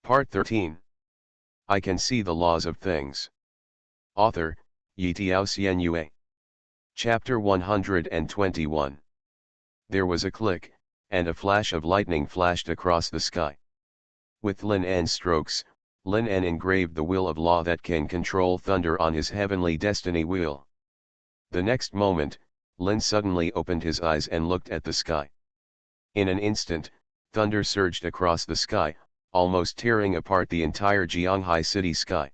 Part 13. I Can See the Laws of Things. Author, Yitiao Xuanhuan. Chapter 121. There was a click, and a flash of lightning flashed across the sky. With Lin En's strokes, Lin En engraved the will of law that can control thunder on his heavenly destiny wheel. The next moment, Lin suddenly opened his eyes and looked at the sky. In an instant, thunder surged across the sky, almost tearing apart the entire Jianghai city sky.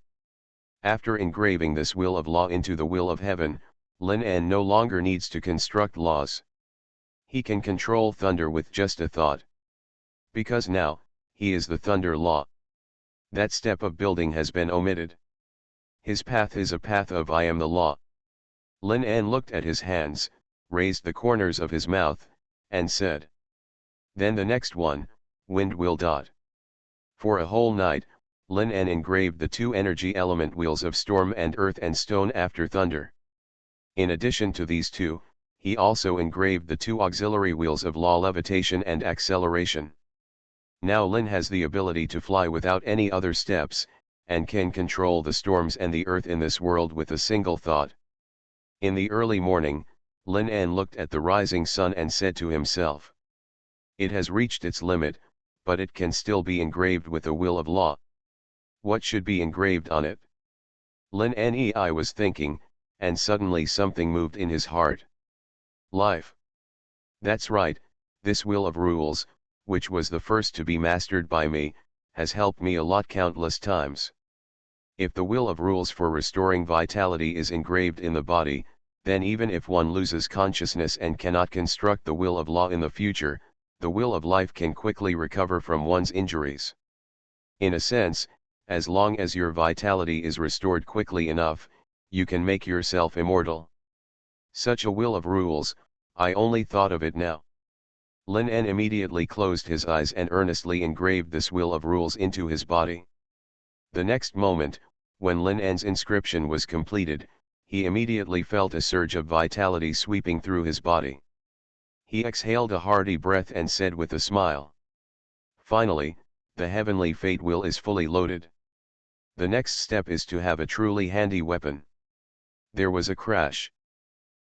After engraving this will of law into the will of heaven, Lin En no longer needs to construct laws. He can control thunder with just a thought. Because now, he is the thunder law. That step of building has been omitted. His path is a path of I am the law. Lin En looked at his hands, raised the corners of his mouth, and said. Then the next one, wind will dot. For a whole night, Lin En engraved the two energy element wheels of storm and earth and stone after thunder. In addition to these two, he also engraved the two auxiliary wheels of law levitation and acceleration. Now Lin has the ability to fly without any other steps, and can control the storms and the earth in this world with a single thought. In the early morning, Lin En looked at the rising sun and said to himself. It has reached its limit, but it can still be engraved with a will of law. What should be engraved on it? Lin En was thinking, and suddenly something moved in his heart. Life. That's right, this will of rules, which was the first to be mastered by me, has helped me a lot countless times. If the will of rules for restoring vitality is engraved in the body, then even if one loses consciousness and cannot construct the will of law in the future, the will of life can quickly recover from one's injuries. In a sense, as long as your vitality is restored quickly enough, you can make yourself immortal. Such a will of rules, I only thought of it now. Lin En immediately closed his eyes and earnestly engraved this will of rules into his body. The next moment, when Lin En's inscription was completed, he immediately felt a surge of vitality sweeping through his body. He exhaled a hearty breath and said with a smile. Finally, the heavenly fate wheel is fully loaded. The next step is to have a truly handy weapon. There was a crash.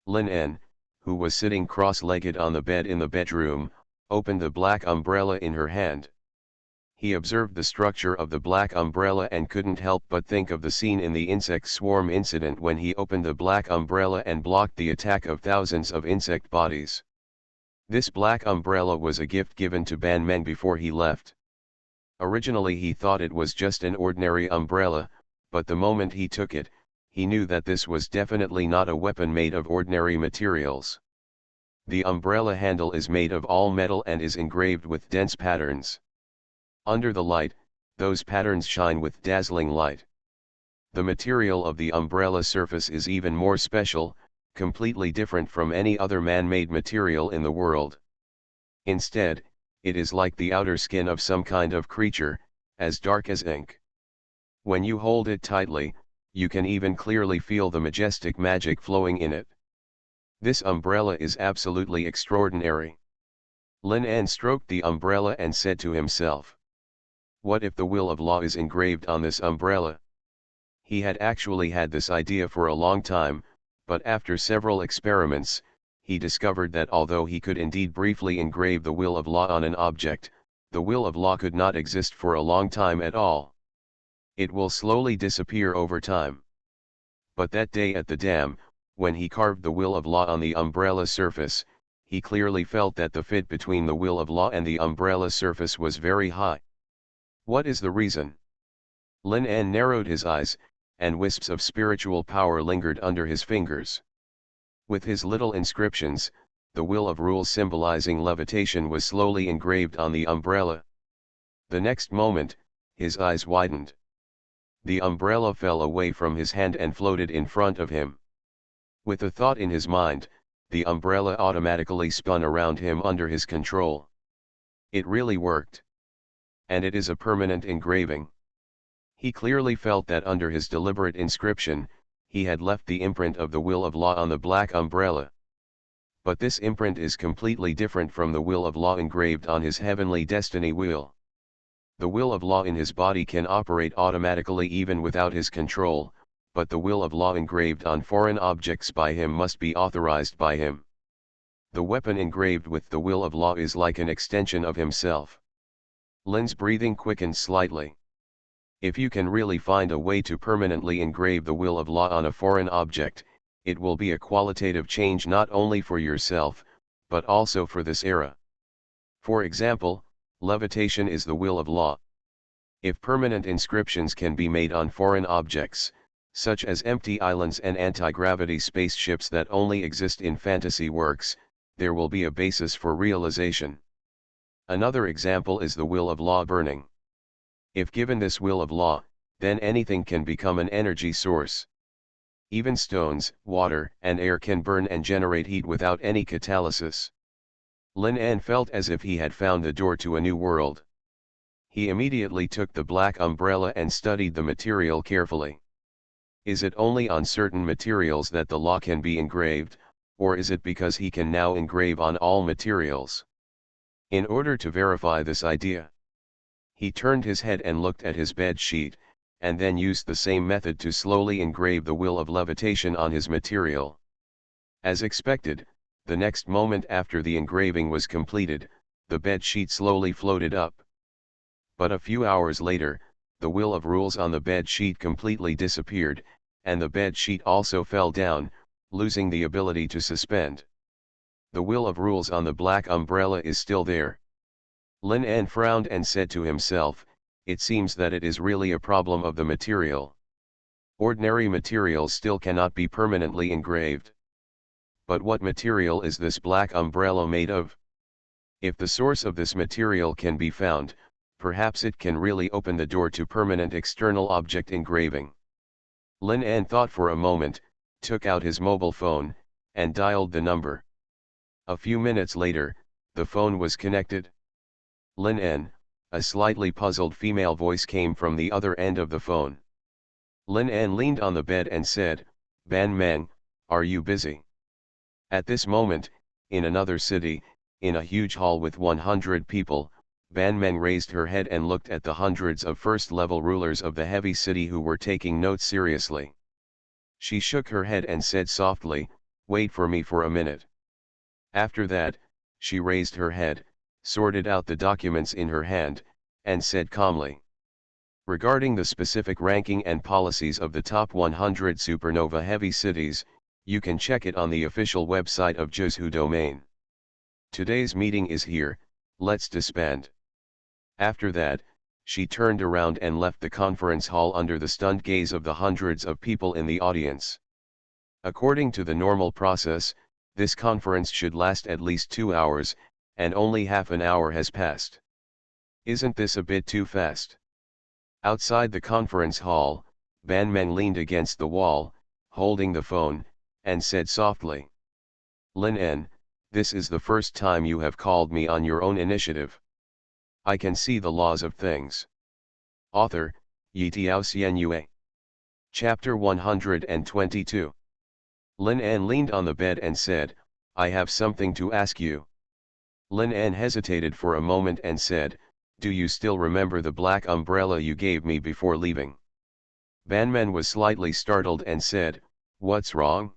Lin En, who was sitting cross-legged on the bed in the bedroom, opened the black umbrella in her hand. He observed the structure of the black umbrella and couldn't help but think of the scene in the insect swarm incident when he opened the black umbrella and blocked the attack of thousands of insect bodies. This black umbrella was a gift given to Ban Meng before he left. Originally he thought it was just an ordinary umbrella, but the moment he took it, he knew that this was definitely not a weapon made of ordinary materials. The umbrella handle is made of all metal and is engraved with dense patterns. Under the light, those patterns shine with dazzling light. The material of the umbrella surface is even more special, completely different from any other man-made material in the world. Instead, it is like the outer skin of some kind of creature, as dark as ink. When you hold it tightly, you can even clearly feel the majestic magic flowing in it. This umbrella is absolutely extraordinary. Lin En stroked the umbrella and said to himself. What if the will of law is engraved on this umbrella? He had actually had this idea for a long time, but after several experiments, he discovered that although he could indeed briefly engrave the will of law on an object, the will of law could not exist for a long time at all. It will slowly disappear over time. But that day at the dam, when he carved the will of law on the umbrella surface, he clearly felt that the fit between the will of law and the umbrella surface was very high. What is the reason? Lin En narrowed his eyes, and wisps of spiritual power lingered under his fingers. With his little inscriptions, the will of rules symbolizing levitation was slowly engraved on the umbrella. The next moment, his eyes widened. The umbrella fell away from his hand and floated in front of him. With a thought in his mind, the umbrella automatically spun around him under his control. It really worked. And it is a permanent engraving. He clearly felt that under his deliberate inscription, he had left the imprint of the will of law on the black umbrella. But this imprint is completely different from the will of law engraved on his heavenly destiny wheel. The will of law in his body can operate automatically even without his control, but the will of law engraved on foreign objects by him must be authorized by him. The weapon engraved with the will of law is like an extension of himself. Lin's breathing quickened slightly. If you can really find a way to permanently engrave the will of law on a foreign object, it will be a qualitative change not only for yourself, but also for this era. For example, levitation is the will of law. If permanent inscriptions can be made on foreign objects, such as empty islands and anti-gravity spaceships that only exist in fantasy works, there will be a basis for realization. Another example is the will of law burning. If given this will of law, then anything can become an energy source. Even stones, water, and air can burn and generate heat without any catalysis. Lin An felt as if he had found the door to a new world. He immediately took the black umbrella and studied the material carefully. Is it only on certain materials that the law can be engraved, or is it because he can now engrave on all materials? In order to verify this idea, he turned his head and looked at his bed sheet, and then used the same method to slowly engrave the will of levitation on his material. As expected, the next moment after the engraving was completed, the bed sheet slowly floated up. But a few hours later, the will of rules on the bed sheet completely disappeared, and the bed sheet also fell down, losing the ability to suspend. The will of rules on the black umbrella is still there. Lin An frowned and said to himself, it seems that it is really a problem of the material. Ordinary materials still cannot be permanently engraved. But what material is this black umbrella made of? If the source of this material can be found, perhaps it can really open the door to permanent external object engraving. Lin An thought for a moment, took out his mobile phone, and dialed the number. A few minutes later, the phone was connected. Lin An, a slightly puzzled female voice came from the other end of the phone. Lin An leaned on the bed and said, Ban Meng, are you busy? At this moment, in another city, in a huge hall with 100 people, Ban Meng raised her head and looked at the hundreds of first-level rulers of the heavy city who were taking notes seriously. She shook her head and said softly, wait for me for a minute. After that, she raised her head, sorted out the documents in her hand, and said calmly, regarding the specific ranking and policies of the top 100 supernova heavy cities, you can check it on the official website of Zhuzhu domain. Today's meeting is here, let's disband. After that, she turned around and left the conference hall under the stunned gaze of the hundreds of people in the audience. According to the normal process, this conference should last at least 2 hours, and only half an hour has passed. Isn't this a bit too fast? Outside the conference hall, Ban Meng leaned against the wall, holding the phone, and said softly, Lin En, this is the first time you have called me on your own initiative. I can see the laws of things. Author, Yitiao Xuanhuan. Chapter 122. Lin An leaned on the bed and said, I have something to ask you. Lin An hesitated for a moment and said, do you still remember the black umbrella you gave me before leaving? Ban Meng was slightly startled and said, what's wrong?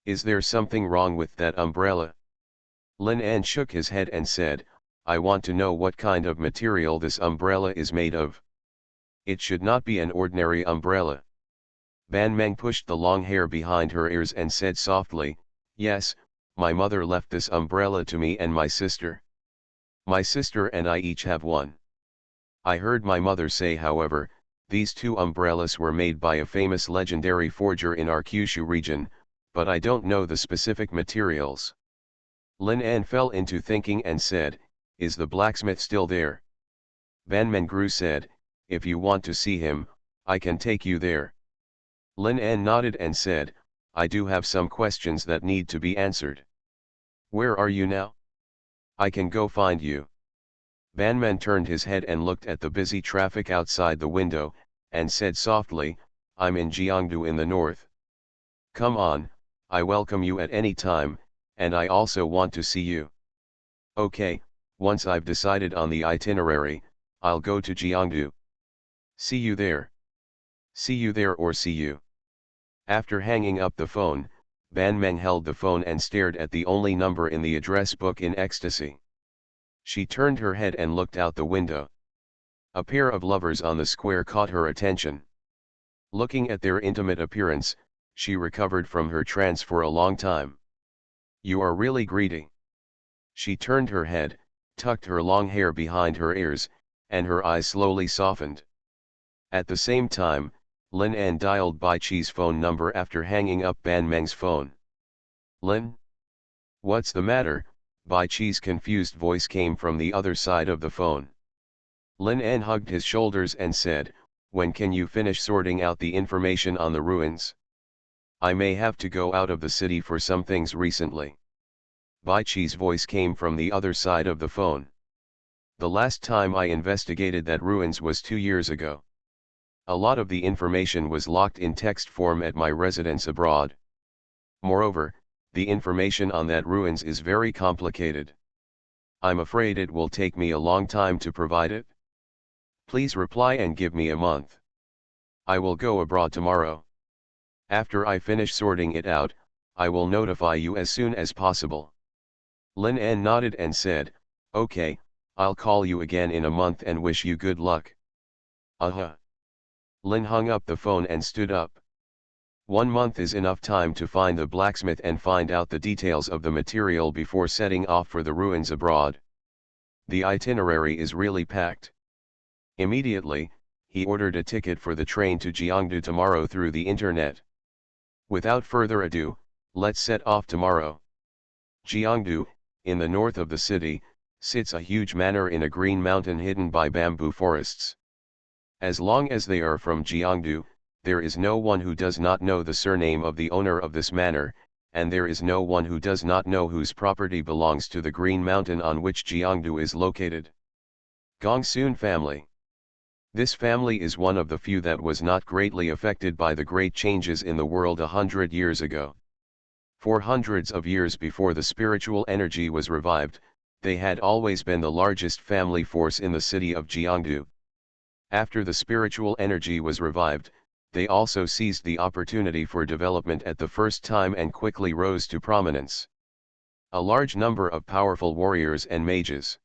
Is there something wrong with that umbrella? Lin An shook his head and said, I want to know what kind of material this umbrella is made of. It should not be an ordinary umbrella. Ban Meng pushed the long hair behind her ears and said softly, yes, my mother left this umbrella to me and my sister. My sister and I each have one. I heard my mother say, however, these two umbrellas were made by a famous legendary forger in our Kyushu region, but I don't know the specific materials. Lin An fell into thinking and said, is the blacksmith still there? Ban Mengru said, if you want to see him, I can take you there. Lin An nodded and said, I do have some questions that need to be answered. Where are you now? I can go find you. Ban Meng turned his head and looked at the busy traffic outside the window, and said softly, I'm in Jiangdu in the north. Come on, I welcome you at any time, and I also want to see you. Okay, once I've decided on the itinerary, I'll go to Jiangdu. See you there. See you there or see you. After hanging up the phone, Ban Meng held the phone and stared at the only number in the address book in ecstasy. She turned her head and looked out the window. A pair of lovers on the square caught her attention. Looking at their intimate appearance, she recovered from her trance for a long time. You are really greedy. She turned her head, tucked her long hair behind her ears, and her eyes slowly softened. At the same time, Lin An dialed Bai Chi's phone number after hanging up Ban Meng's phone. Lin? What's the matter? Bai Chi's confused voice came from the other side of the phone. Lin An hugged his shoulders and said, when can you finish sorting out the information on the ruins? I may have to go out of the city for some things recently. Bai Chi's voice came from the other side of the phone. The last time I investigated that ruins was 2 years ago. A lot of the information was locked in text form at my residence abroad. Moreover, the information on that ruins is very complicated. I'm afraid it will take me a long time to provide it. Please reply and give me a month. I will go abroad tomorrow. After I finish sorting it out, I will notify you as soon as possible. Lin An nodded and said, okay, I'll call you again in a month and wish you good luck. Lin hung up the phone and stood up. 1 month is enough time to find the blacksmith and find out the details of the material before setting off for the ruins abroad. The itinerary is really packed. Immediately, he ordered a ticket for the train to Jiangdu tomorrow through the internet. Without further ado, let's set off tomorrow. Jiangdu, in the north of the city, sits a huge manor in a green mountain hidden by bamboo forests. As long as they are from Jiangdu, there is no one who does not know the surname of the owner of this manor, and there is no one who does not know whose property belongs to the green mountain on which Jiangdu is located. Gongsun family. This family is one of the few that was not greatly affected by the great changes in the world 100 years ago. For hundreds of years before the spiritual energy was revived, they had always been the largest family force in the city of Jiangdu. After the spiritual energy was revived, they also seized the opportunity for development at the first time and quickly rose to prominence. A large number of powerful warriors and mages.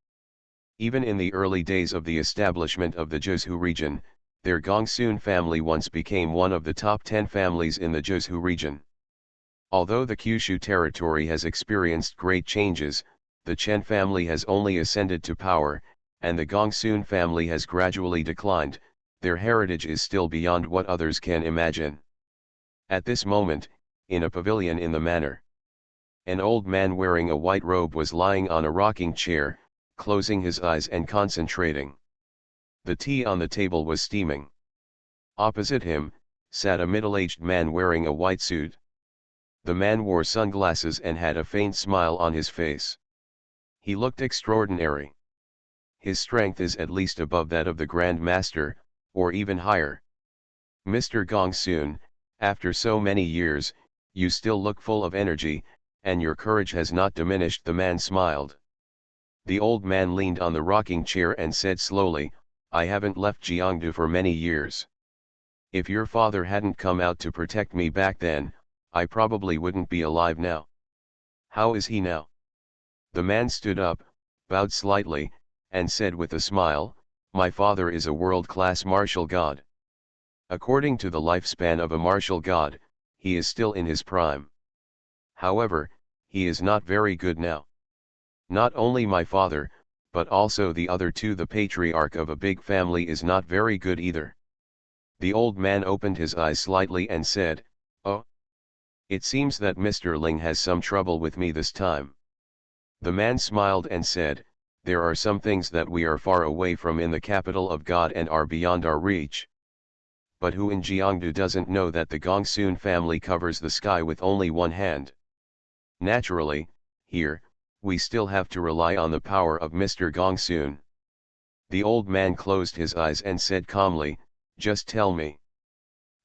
Even in the early days of the establishment of the Jiuzhou region, their Gongsun family once became one of the top 10 families in the Jiuzhou region. Although the Kyushu territory has experienced great changes, the Chen family has only ascended to power, and the Gongsun family has gradually declined. Their heritage is still beyond what others can imagine. At this moment, in a pavilion in the manor, an old man wearing a white robe was lying on a rocking chair, closing his eyes and concentrating. The tea on the table was steaming. Opposite him, sat a middle-aged man wearing a white suit. The man wore sunglasses and had a faint smile on his face. He looked extraordinary. His strength is at least above that of the Grand Master, or even higher. Mr. Gongsun, after so many years, you still look full of energy, and your courage has not diminished. The man smiled. The old man leaned on the rocking chair and said slowly, I haven't left Jiangdu for many years. If your father hadn't come out to protect me back then, I probably wouldn't be alive now. How is he now? The man stood up, bowed slightly, and said with a smile, my father is a world-class martial god. According to the lifespan of a martial god, he is still in his prime. However, he is not very good now. Not only my father, but also the other two. The patriarch of a big family is not very good either. The old man opened his eyes slightly and said, oh. It seems that Mr. Ling has some trouble with me this time. The man smiled and said, there are some things that we are far away from in the capital of God and are beyond our reach. But who in Jiangdu doesn't know that the Gongsun family covers the sky with only one hand? Naturally, here, we still have to rely on the power of Mr. Gongsun. The old man closed his eyes and said calmly, just tell me.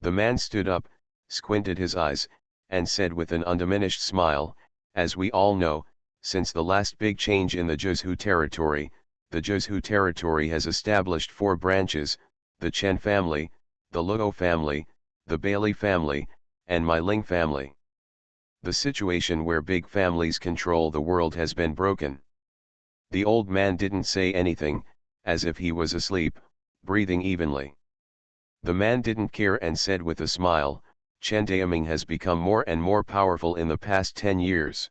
The man stood up, squinted his eyes, and said with an undiminished smile, as we all know, since the last big change in the Jiuzhou territory, the Zhou territory has established 4 branches: the Chen family, the Luo family, the Bailey family, and my Ling family. The situation where big families control the world has been broken. The old man didn't say anything, as if he was asleep, breathing evenly. The man didn't care and said with a smile, Chen Daoming has become more and more powerful in the past 10 years.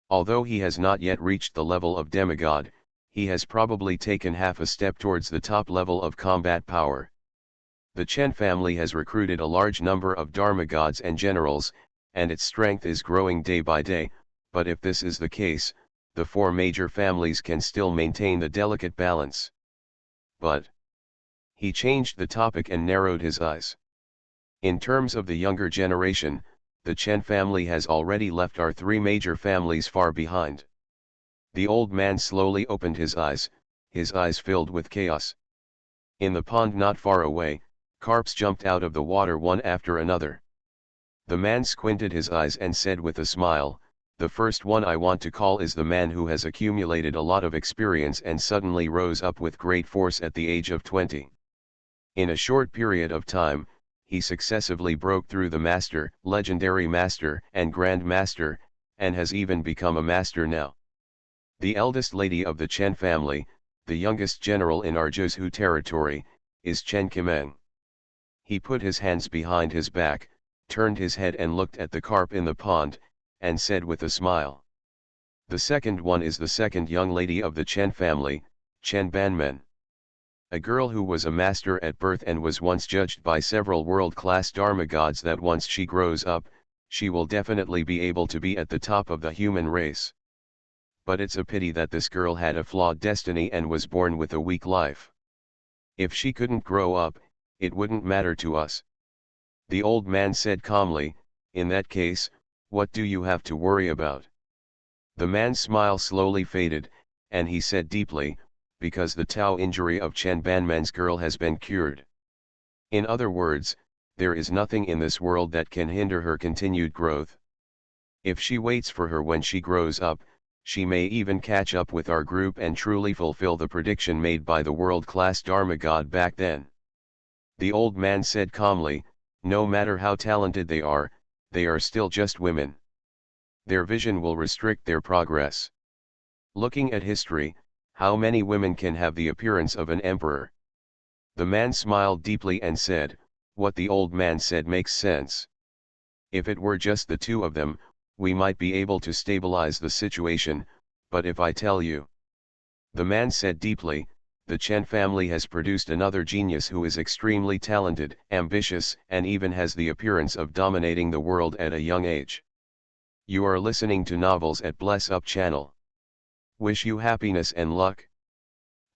Although he has not yet reached the level of demigod, he has probably taken half a step towards the top level of combat power. The Chen family has recruited a large number of Dharma gods and generals, and its strength is growing day by day, but if this is the case, the 4 major families can still maintain the delicate balance. But he changed the topic and narrowed his eyes. In terms of the younger generation, the Chen family has already left our 3 major families far behind. The old man slowly opened his eyes filled with chaos. In the pond not far away, carps jumped out of the water one after another. The man squinted his eyes and said with a smile, the first one I want to call is the man who has accumulated a lot of experience and suddenly rose up with great force at the age of 20. In a short period of time, he successively broke through the master, legendary master, and grand master, and has even become a master now. The eldest lady of the Chen family, the youngest general in our Zhou territory, is Chen Qimeng. He put his hands behind his back, turned his head and looked at the carp in the pond, and said with a smile. The second one is the second young lady of the Chen family, Chen Banmen. A girl who was a master at birth and was once judged by several world-class Dharma gods that once she grows up, she will definitely be able to be at the top of the human race. But it's a pity that this girl had a flawed destiny and was born with a weak life. If she couldn't grow up, it wouldn't matter to us. The old man said calmly, in that case, what do you have to worry about? The man's smile slowly faded, and he said deeply, because the Tao injury of Chen Banmen's girl has been cured. In other words, there is nothing in this world that can hinder her continued growth. If she waits for her when she grows up, she may even catch up with our group and truly fulfill the prediction made by the world-class Dharma god back then. The old man said calmly, no matter how talented they are still just women. Their vision will restrict their progress. Looking at history, how many women can have the appearance of an emperor? The man smiled deeply and said, what the old man said makes sense. If it were just the 2 of them, we might be able to stabilize the situation, but if I tell you. The man said deeply, the Chen family has produced another genius who is extremely talented, ambitious, and even has the appearance of dominating the world at a young age. You are listening to Novels at Bless Up channel. Wish you happiness and luck.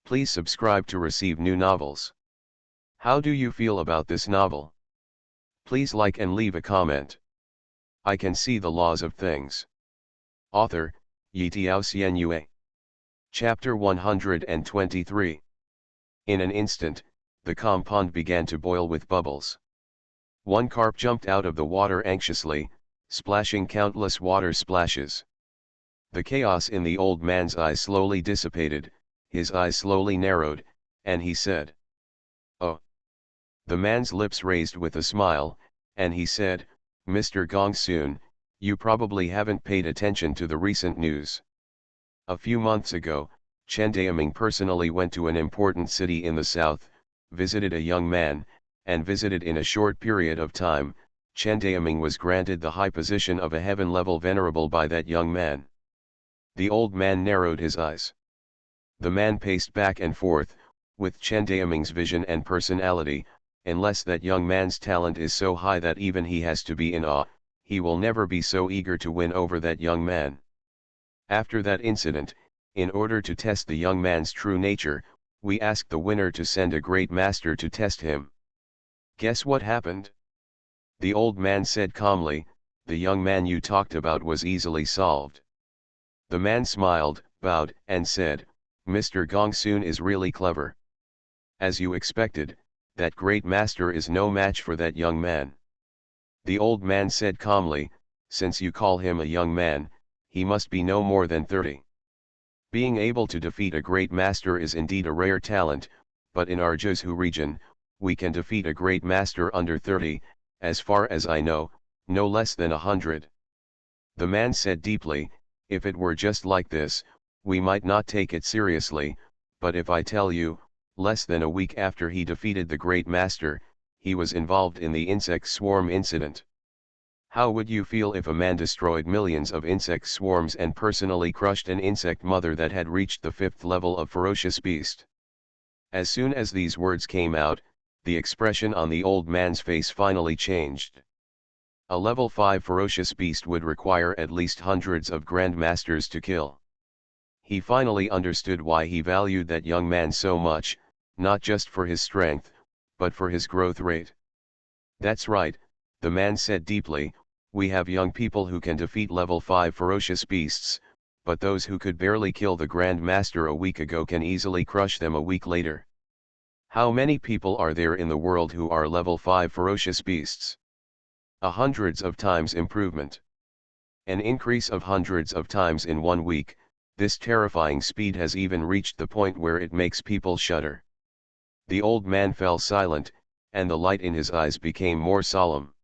Please subscribe to receive new novels. How do you feel about this novel? Please like and leave a comment. I can see the laws of things. Author, Yitiao Xuanhuan. Chapter 123. In an instant, the calm pond began to boil with bubbles. One carp jumped out of the water anxiously, splashing countless water splashes. The chaos in the old man's eyes slowly dissipated, his eyes slowly narrowed, and he said, oh. The man's lips raised with a smile, and he said, Mr. Gongsun, you probably haven't paid attention to the recent news. A few months ago, Chen Daoming personally went to an important city in the south, visited a young man, and visited in a short period of time, Chen Daoming was granted the high position of a heaven-level venerable by that young man. The old man narrowed his eyes. The man paced back and forth, with Chen Daoming's vision and personality, unless that young man's talent is so high that even he has to be in awe, he will never be so eager to win over that young man. After that incident, in order to test the young man's true nature, we asked the winner to send a great master to test him. Guess what happened? The old man said calmly, the young man you talked about was easily solved. The man smiled, bowed, and said, Mr. Gongsun is really clever. As you expected, that great master is no match for that young man. The old man said calmly, since you call him a young man, he must be no more than 30. Being able to defeat a great master is indeed a rare talent, but in our Jiuzhu region, we can defeat a great master under 30, as far as I know, no less than 100. The man said deeply, if it were just like this, we might not take it seriously, but if I tell you, less than a week after he defeated the great master, he was involved in the insect swarm incident. How would you feel if a man destroyed millions of insect swarms and personally crushed an insect mother that had reached the 5th level of ferocious beast? As soon as these words came out, the expression on the old man's face finally changed. A level 5 ferocious beast would require at least hundreds of grandmasters to kill. He finally understood why he valued that young man so much, not just for his strength, but for his growth rate. That's right, the man said deeply, we have young people who can defeat level 5 ferocious beasts, but those who could barely kill the Grand Master a week ago can easily crush them a week later. How many people are there in the world who are level 5 ferocious beasts? Hundreds of times improvement. An increase of hundreds of times in 1 week, this terrifying speed has even reached the point where it makes people shudder. The old man fell silent, and the light in his eyes became more solemn.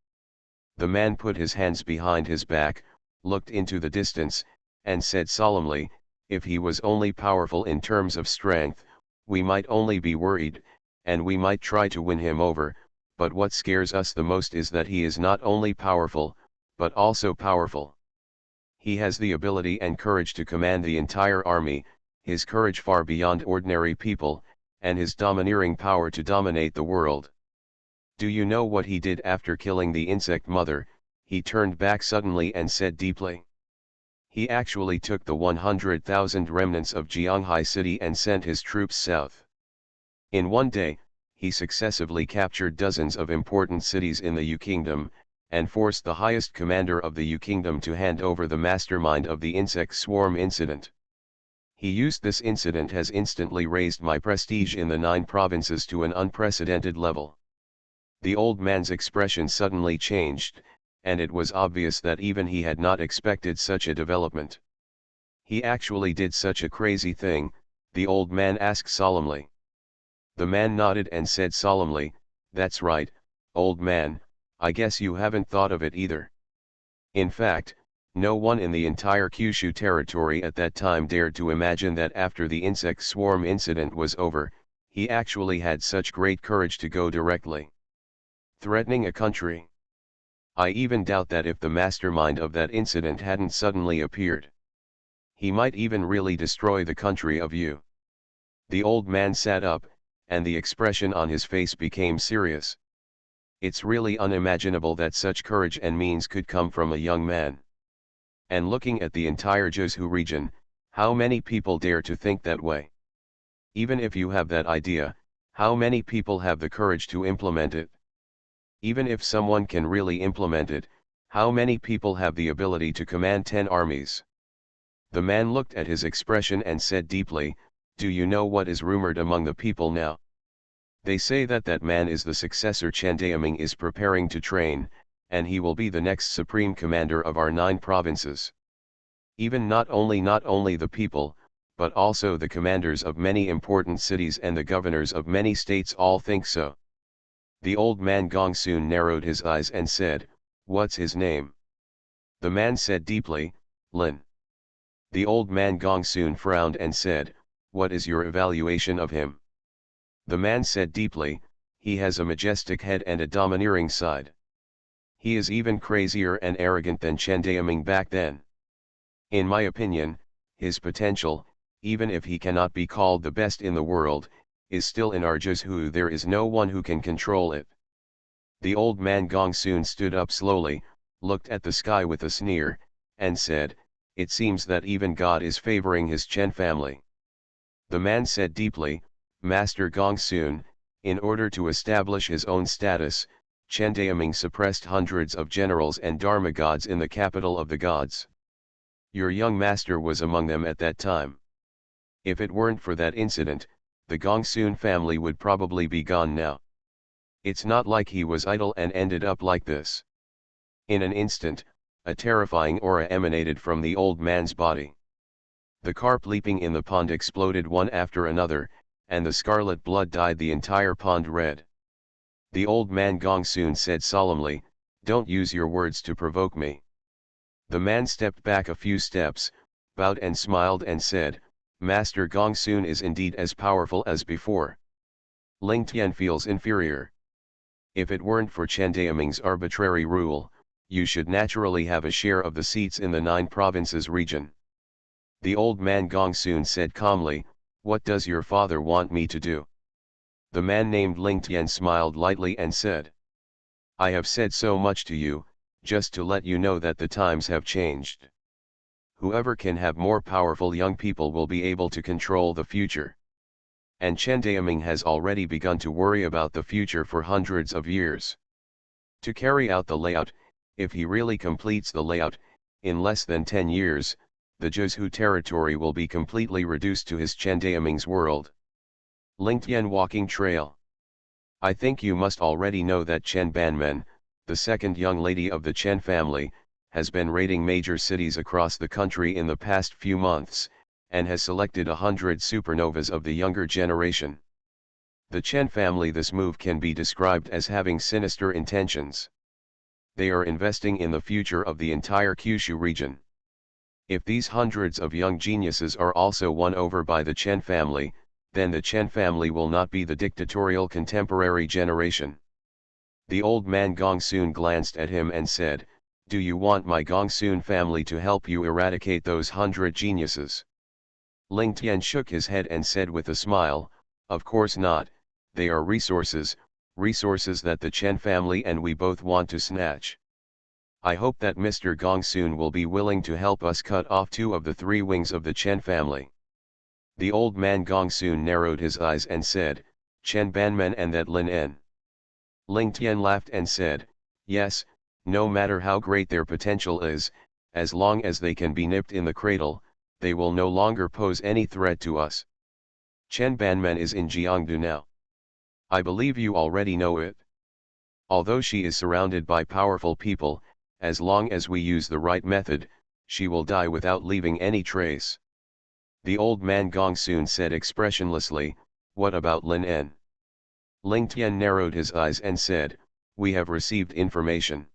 The man put his hands behind his back, looked into the distance, and said solemnly, if he was only powerful in terms of strength, we might only be worried, and we might try to win him over, but what scares us the most is that he is not only powerful, but also powerful. He has the ability and courage to command the entire army, his courage far beyond ordinary people, and his domineering power to dominate the world. Do you know what he did after killing the insect mother? He turned back suddenly and said deeply. He actually took the 100,000 remnants of Jianghai city and sent his troops south. In 1 day, he successively captured dozens of important cities in the Yu Kingdom, and forced the highest commander of the Yu Kingdom to hand over the mastermind of the insect swarm incident. He used this incident has instantly raised my prestige in the 9 provinces to an unprecedented level. The old man's expression suddenly changed, and it was obvious that even he had not expected such a development. He actually did such a crazy thing, the old man asked solemnly. The man nodded and said solemnly, that's right, old man, I guess you haven't thought of it either. In fact, no one in the entire Kyushu territory at that time dared to imagine that after the insect swarm incident was over, he actually had such great courage to go directly threatening a country. I even doubt that if the mastermind of that incident hadn't suddenly appeared, he might even really destroy the country of Yu. The old man sat up, and the expression on his face became serious. It's really unimaginable that such courage and means could come from a young man. And looking at the entire Jiuzhu region, how many people dare to think that way? Even if you have that idea, how many people have the courage to implement it? Even if someone can really implement it, how many people have the ability to command 10 armies? The man looked at his expression and said deeply, do you know what is rumored among the people now? They say that that man is the successor Chen Daoming is preparing to train, and he will be the next supreme commander of our 9 provinces. Even not only the people, but also the commanders of many important cities and the governors of many states all think so. The old man Gong soon narrowed his eyes and said, what's his name? The man said deeply, Lin. The old man Gong soon frowned and said, what is your evaluation of him? The man said deeply, he has a majestic head and a domineering side. He is even crazier and arrogant than Chen Daoming back then. In my opinion, his potential, even if he cannot be called the best in the world, is still in our Jiuzhu. There is no one who can control it. The old man Gong soon stood up slowly, looked at the sky with a sneer, and said, it seems that even God is favoring his Chen family. The man said deeply, Master Gong soon, in order to establish his own status, Chen Daoming suppressed hundreds of generals and dharma gods in the capital of the gods. Your young master was among them at that time. If it weren't for that incident, the Gong soon family would probably be gone now. It's not like he was idle and ended up like this. In an instant, a terrifying aura emanated from the old man's body. The carp leaping in the pond exploded one after another, and the scarlet blood dyed the entire pond red. The old man Gongsun said solemnly, "Don't use your words to provoke me." The man stepped back a few steps, bowed and smiled and said, "Master Gongsun is indeed as powerful as before. Ling Tian feels inferior. If it weren't for Chen Daoming's arbitrary rule, you should naturally have a share of the seats in the 9 provinces region." The old man Gongsun said calmly, "What does your father want me to do?" The man named Ling Tian smiled lightly and said, "I have said so much to you, just to let you know that the times have changed. Whoever can have more powerful young people will be able to control the future. And Chen Daoming has already begun to worry about the future for hundreds of years. To carry out the layout, if he really completes the layout, in less than 10 years, the Zhuzhou territory will be completely reduced to his Chen Daoming's world." Ling Tian walking trail. I think you must already know that Chen Banmen, the second young lady of the Chen family, has been raiding major cities across the country in the past few months, and has selected 100 supernovas of the younger generation. The Chen family. This move can be described as having sinister intentions. They are investing in the future of the entire Kyushu region. If these hundreds of young geniuses are also won over by the Chen family, then the Chen family will not be the dictatorial contemporary generation. The old man Gongsun glanced at him and said, "Do you want my Gongsun family to help you eradicate those 100 geniuses?" Ling Tian shook his head and said with a smile, "Of course not, they are resources that the Chen family and we both want to snatch. I hope that Mr. Gongsun will be willing to help us cut off 2 of the 3 wings of the Chen family." The old man Gongsun narrowed his eyes and said, "Chen Banmen and that Lin En." Ling Tian laughed and said, "Yes, no matter how great their potential is, as long as they can be nipped in the cradle, they will no longer pose any threat to us. Chen Banmen is in Jiangdu now. I believe you already know it. Although she is surrounded by powerful people, as long as we use the right method, she will die without leaving any trace." The old man Gongsun said expressionlessly, "What about Lin En?" Ling Tian narrowed his eyes and said, "We have received information.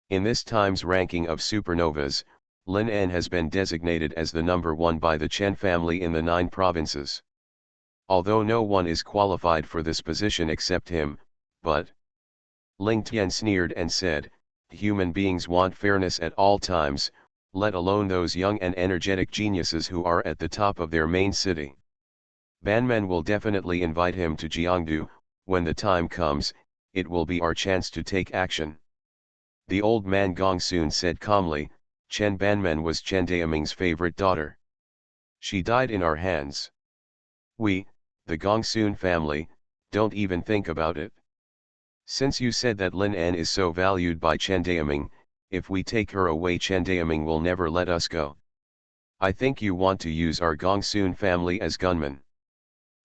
In this time's ranking of supernovas, Lin En has been designated as the number 1 by the Chen family in the 9 provinces. Although no one is qualified for this position except him, but..." Ling Tian sneered and said, "Human beings want fairness at all times, let alone those young and energetic geniuses who are at the top of their main city. Banmen will definitely invite him to Jiangdu. When the time comes, it will be our chance to take action." The old man Gongsun said calmly, "Chen Banmen was Chen Daoming's favorite daughter. She died in our hands. We, the Gongsun family, don't even think about it. Since you said that Lin En is so valued by Chen Daoming, if we take her away, Chen Daoming will never let us go. I think you want to use our Gongsun family as gunmen."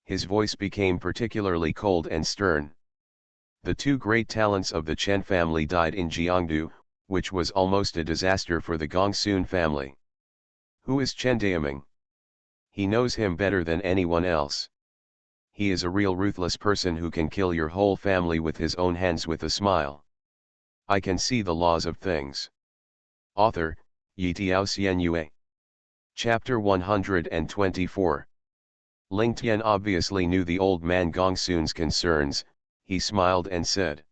His voice became particularly cold and stern. The 2 great talents of the Chen family died in Jiangdu, which was almost a disaster for the Gongsun family. Who is Chen Daoming? He knows him better than anyone else. He is a real ruthless person who can kill your whole family with his own hands with a smile. I can see the laws of things. Author, Yitiao Xuanhuan. Chapter 124. Ling Tian obviously knew the old man Gongsun's concerns. He smiled and said,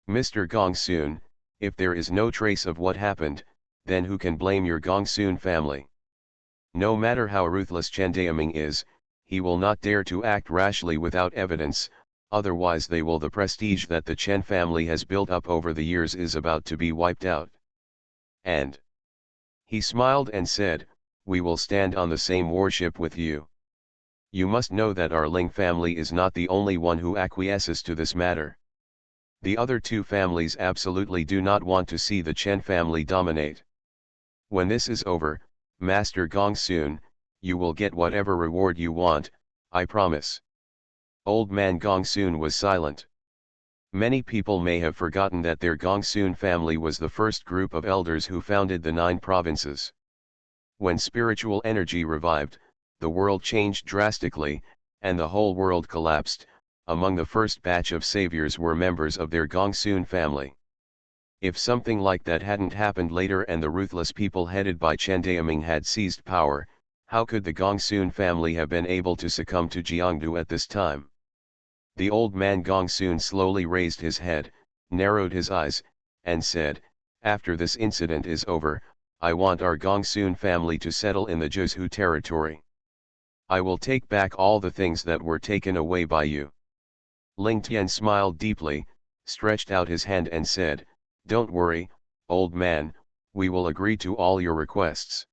"Mr. Gongsun, if there is no trace of what happened, then who can blame your Gongsun family? No matter how ruthless Chen Daoming is, he will not dare to act rashly without evidence, otherwise the prestige that the Chen family has built up over the years is about to be wiped out. And..." He smiled and said, "We will stand on the same warship with you. You must know that our Ling family is not the only one who acquiesces to this matter. The other 2 families absolutely do not want to see the Chen family dominate. When this is over, Master Gongsun, you will get whatever reward you want, I promise." Old man Gongsun was silent. Many people may have forgotten that their Gongsun family was the first group of elders who founded the 9 provinces. When spiritual energy revived, the world changed drastically, and the whole world collapsed. Among the first batch of saviors were members of their Gongsun family. If something like that hadn't happened later and the ruthless people headed by Chen Daoming had seized power, how could the Gongsun family have been able to succumb to Jiangdu at this time? The old man Gongsun slowly raised his head, narrowed his eyes, and said, "After this incident is over, I want our Gongsun family to settle in the Zhuzhou territory. I will take back all the things that were taken away by you." Ling Tian smiled deeply, stretched out his hand and said, "Don't worry, old man, we will agree to all your requests.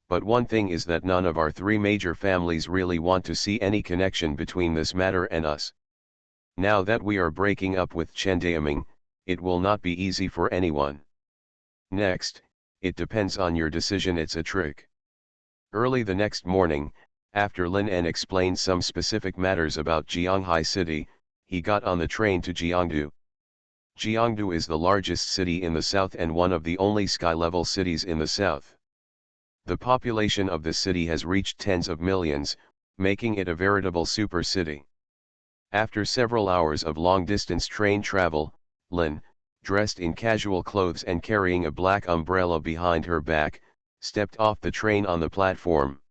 But one thing is that none of our three major families really want to see any connection between this matter and us. Now that we are breaking up with Chen Daoming, it will not be easy for anyone. Next, it depends on your decision. It's a trick." Early the next morning, after Lin En explained some specific matters about Jianghai City, he got on the train to Jiangdu. Jiangdu is the largest city in the south and one of the only sky-level cities in the south. The population of the city has reached tens of millions, making it a veritable super city. After several hours of long-distance train travel, Lin, dressed in casual clothes and carrying a black umbrella behind her back, stepped off the train on the platform.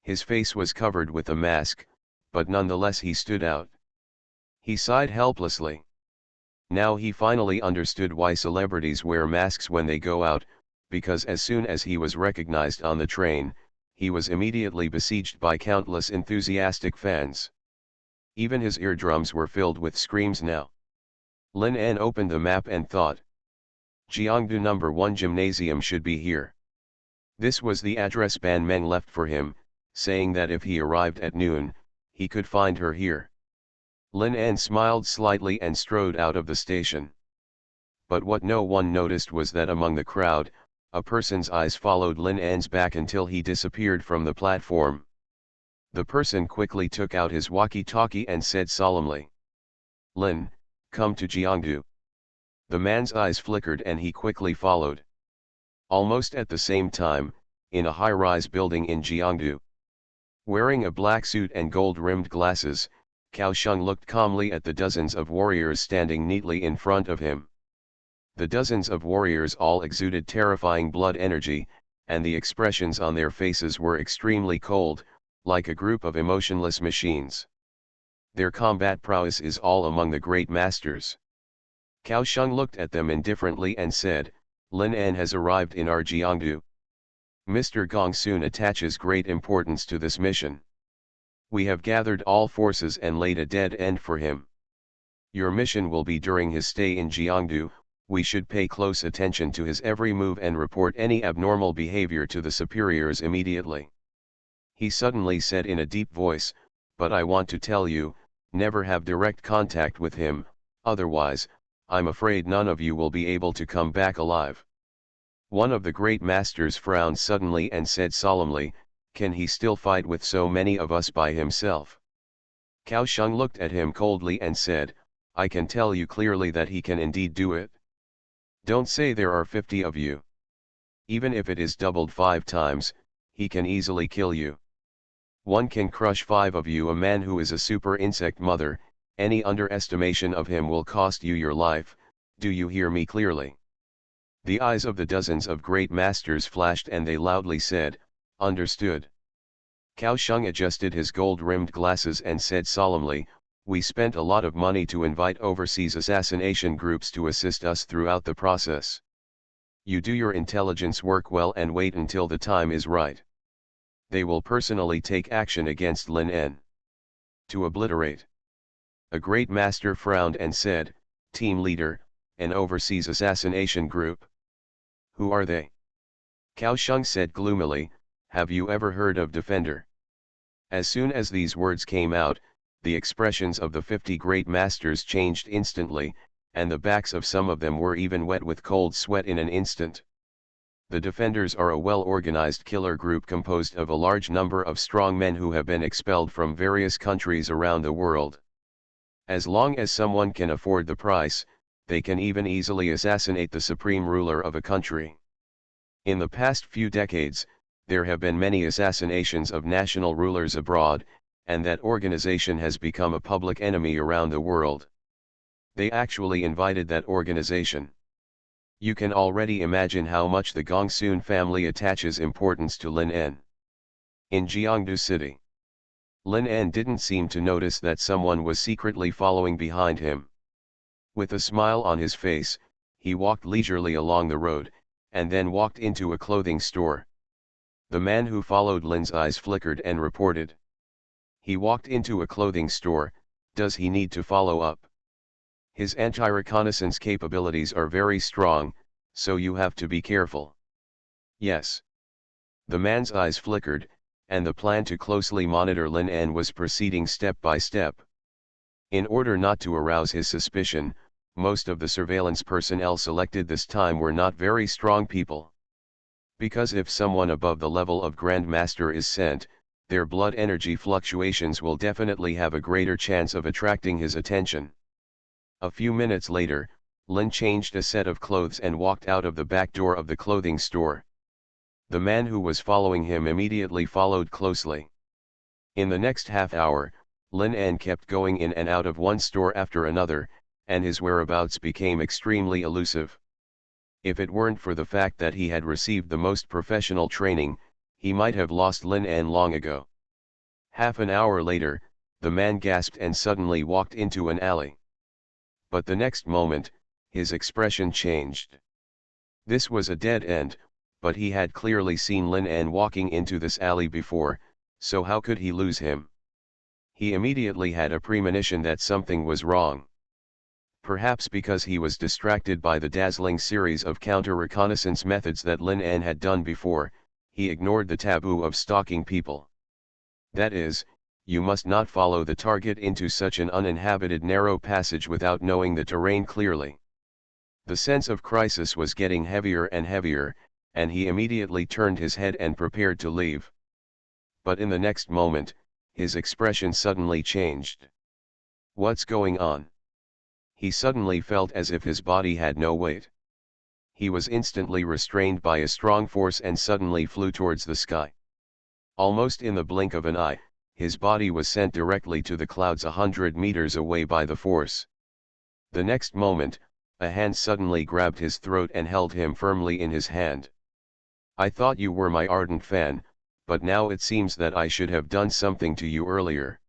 His face was covered with a mask, but nonetheless he stood out. He sighed helplessly. Now he finally understood why celebrities wear masks when they go out, because as soon as he was recognized on the train, he was immediately besieged by countless enthusiastic fans. Even his eardrums were filled with screams now. Lin En opened the map and thought, Jiangdu No. 1 Gymnasium should be here. This was the address Ban Meng left for him, saying that if he arrived at noon, he could find her here. Lin En smiled slightly and strode out of the station. But what no one noticed was that among the crowd, a person's eyes followed Lin En's back until he disappeared from the platform. The person quickly took out his walkie-talkie and said solemnly, "Lin, come to Jiangdu." The man's eyes flickered and he quickly followed. Almost at the same time, in a high-rise building in Jiangdu. Wearing a black suit and gold-rimmed glasses, Cao Sheng looked calmly at the dozens of warriors standing neatly in front of him. The dozens of warriors all exuded terrifying blood energy, and the expressions on their faces were extremely cold, like a group of emotionless machines. Their combat prowess is all among the great masters. Cao Sheng looked at them indifferently and said, "Lin En has arrived in our Jiangdu. Mr. Gongsun attaches great importance to this mission. We have gathered all forces and laid a dead end for him. Your mission will be during his stay in Jiangdu. We should pay close attention to his every move and report any abnormal behavior to the superiors immediately." He suddenly said in a deep voice, "But I want to tell you, never have direct contact with him, otherwise, I'm afraid none of you will be able to come back alive." One of the great masters frowned suddenly and said solemnly, "Can he still fight with so many of us by himself?" Cao Sheng looked at him coldly and said, "I can tell you clearly that he can indeed do it. Don't say there are 50 of you. Even if it is doubled 5 times, he can easily kill you. One can crush 5 of you. A man who is a super insect mother, any underestimation of him will cost you your life. Do you hear me clearly?" The eyes of the dozens of great masters flashed and they loudly said, "Understood." Cao Sheng adjusted his gold-rimmed glasses and said solemnly, "We spent a lot of money to invite overseas assassination groups to assist us throughout the process. You do your intelligence work well and wait until the time is right. They will personally take action against Lin En. To obliterate." A great master frowned and said, "Team leader, an overseas assassination group. Who are they?" Cao Sheng said gloomily, "Have you ever heard of Defender?" As soon as these words came out, the expressions of the 50 great masters changed instantly, and the backs of some of them were even wet with cold sweat in an instant. The Defenders are a well-organized killer group composed of a large number of strong men who have been expelled from various countries around the world. As long as someone can afford the price, they can even easily assassinate the supreme ruler of a country. In the past few decades, there have been many assassinations of national rulers abroad, and that organization has become a public enemy around the world. They actually invited that organization. You can already imagine how much the Gongsun family attaches importance to Lin En. In Jiangdu City, Lin En didn't seem to notice that someone was secretly following behind him. With a smile on his face, he walked leisurely along the road, and then walked into a clothing store. The man who followed Lin's eyes flickered and reported. He walked into a clothing store, does he need to follow up? His anti-reconnaissance capabilities are very strong, so you have to be careful. Yes. The man's eyes flickered, and the plan to closely monitor Lin En was proceeding step by step. In order not to arouse his suspicion, most of the surveillance personnel selected this time were not very strong people. Because if someone above the level of Grand Master is sent, their blood energy fluctuations will definitely have a greater chance of attracting his attention. A few minutes later, Lin changed a set of clothes and walked out of the back door of the clothing store. The man who was following him immediately followed closely. In the next half hour, Lin En kept going in and out of one store after another, and his whereabouts became extremely elusive. If it weren't for the fact that he had received the most professional training, he might have lost Lin En long ago. Half an hour later, the man gasped and suddenly walked into an alley. But the next moment, his expression changed. This was a dead end, but he had clearly seen Lin En walking into this alley before, so how could he lose him? He immediately had a premonition that something was wrong. Perhaps because he was distracted by the dazzling series of counter-reconnaissance methods that Lin En had done before, he ignored the taboo of stalking people. That is, you must not follow the target into such an uninhabited narrow passage without knowing the terrain clearly. The sense of crisis was getting heavier and heavier, and he immediately turned his head and prepared to leave. But in the next moment, his expression suddenly changed. What's going on? He suddenly felt as if his body had no weight. He was instantly restrained by a strong force and suddenly flew towards the sky. Almost in the blink of an eye, his body was sent directly to the clouds 100 meters away by the force. The next moment, a hand suddenly grabbed his throat and held him firmly in his hand. I thought you were my ardent fan, but now it seems that I should have done something to you earlier.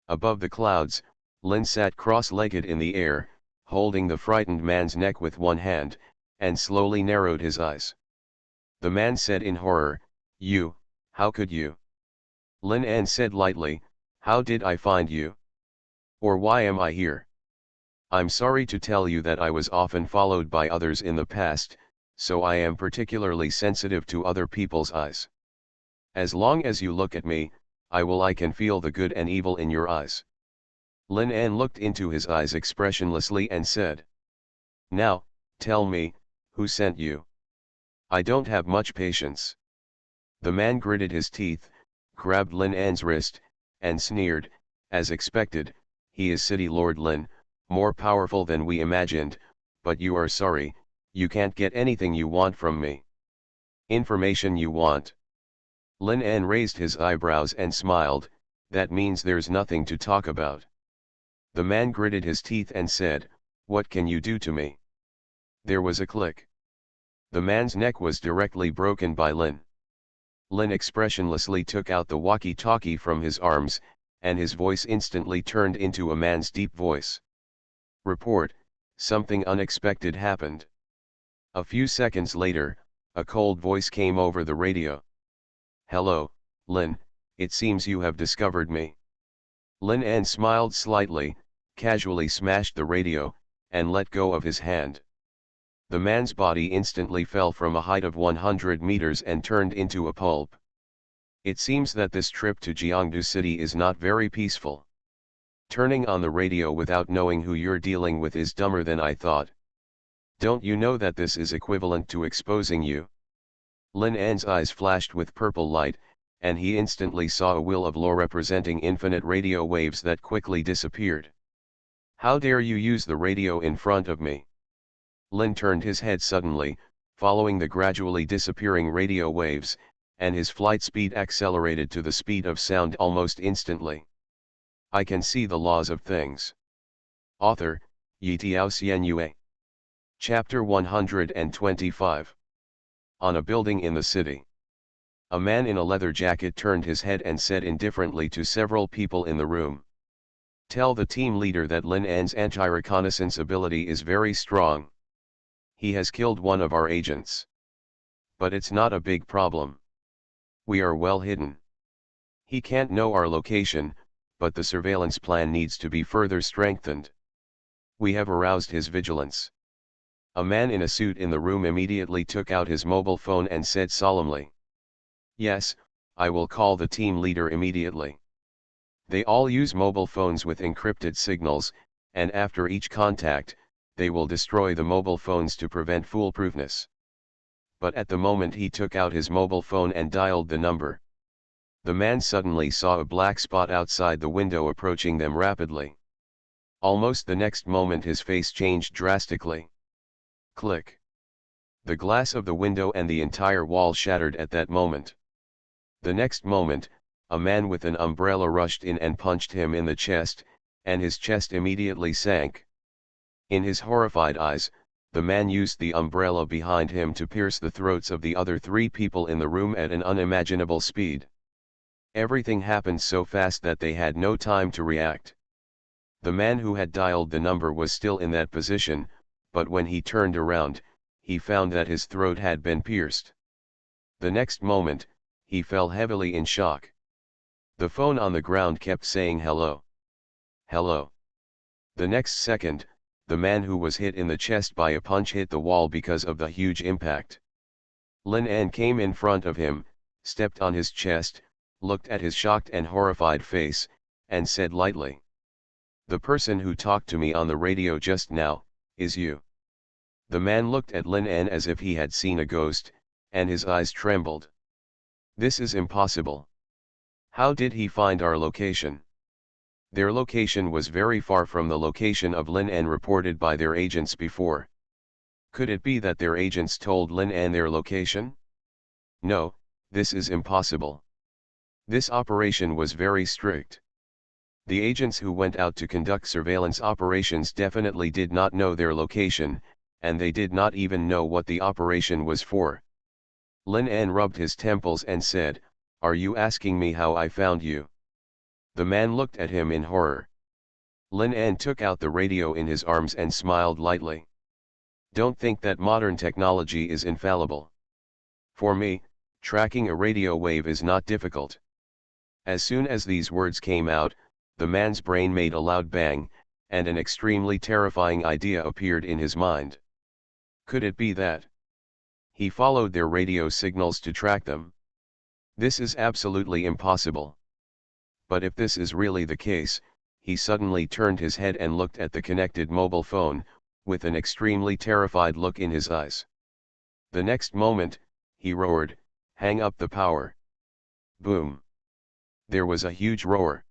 Above the clouds, Lin sat cross-legged in the air, holding the frightened man's neck with one hand, and slowly narrowed his eyes. The man said in horror, "You, how could you?" Lin En said lightly, "How did I find you? Or why am I here? I'm sorry to tell you that I was often followed by others in the past, so I am particularly sensitive to other people's eyes. As long as you look at me, I can feel the good and evil in your eyes." Lin En looked into his eyes expressionlessly and said, "Now, tell me, who sent you? I don't have much patience." The man gritted his teeth, grabbed Lin En's wrist, and sneered, "As expected, he is City Lord Lin, more powerful than we imagined, but you are sorry, you can't get anything you want from me." "Information you want?" Lin En raised his eyebrows and smiled, "That means there's nothing to talk about." The man gritted his teeth and said, "What can you do to me?" There was a click. The man's neck was directly broken by Lin. Lin expressionlessly took out the walkie-talkie from his arms, and his voice instantly turned into a man's deep voice. "Report, something unexpected happened." A few seconds later, a cold voice came over the radio. "Hello, Lin, it seems you have discovered me." Lin En smiled slightly, casually smashed the radio, and let go of his hand. The man's body instantly fell from a height of 100 meters and turned into a pulp. "It seems that this trip to Jiangdu City is not very peaceful. Turning on the radio without knowing who you're dealing with is dumber than I thought. Don't you know that this is equivalent to exposing you?" Lin En's eyes flashed with purple light, and he instantly saw a wheel of law representing infinite radio waves that quickly disappeared. "How dare you use the radio in front of me?" Lin turned his head suddenly, following the gradually disappearing radio waves, and his flight speed accelerated to the speed of sound almost instantly. I can see the laws of things. Author, Xuanhuan. Chapter 125. On a building in the city. A man in a leather jacket turned his head and said indifferently to several people in the room. Tell the team leader that Lin An's anti-reconnaissance ability is very strong. He has killed one of our agents. But it's not a big problem. We are well hidden. He can't know our location, but the surveillance plan needs to be further strengthened. We have aroused his vigilance. A man in a suit in the room immediately took out his mobile phone and said solemnly, "Yes, I will call the team leader immediately." They all use mobile phones with encrypted signals, and after each contact, they will destroy the mobile phones to prevent foolproofness. But at the moment he took out his mobile phone and dialed the number, the man suddenly saw a black spot outside the window approaching them rapidly. Almost the next moment his face changed drastically. Click. The glass of the window and the entire wall shattered at that moment. The next moment, a man with an umbrella rushed in and punched him in the chest, and his chest immediately sank. In his horrified eyes, the man used the umbrella behind him to pierce the throats of the other 3 people in the room at an unimaginable speed. Everything happened so fast that they had no time to react. The man who had dialed the number was still in that position, but when he turned around, he found that his throat had been pierced. The next moment, he fell heavily in shock. The phone on the ground kept saying hello. Hello. The next second, the man who was hit in the chest by a punch hit the wall because of the huge impact. Lin An came in front of him, stepped on his chest, looked at his shocked and horrified face, and said lightly, "The person who talked to me on the radio just now, is you." The man looked at Lin An as if he had seen a ghost, and his eyes trembled. "This is impossible. How did he find our location?" Their location was very far from the location of Lin An reported by their agents before. Could it be that their agents told Lin An their location? No, this is impossible. This operation was very strict. The agents who went out to conduct surveillance operations definitely did not know their location, and they did not even know what the operation was for. Lin An rubbed his temples and said, "Are you asking me how I found you?" The man looked at him in horror. Lin An took out the radio in his arms and smiled lightly. "Don't think that modern technology is infallible. For me, tracking a radio wave is not difficult." As soon as these words came out, the man's brain made a loud bang, and an extremely terrifying idea appeared in his mind. Could it be that he followed their radio signals to track them? This is absolutely impossible. But if this is really the case, he suddenly turned his head and looked at the connected mobile phone, with an extremely terrified look in his eyes. The next moment, he roared, "Hang up the power!" Boom! There was a huge roar.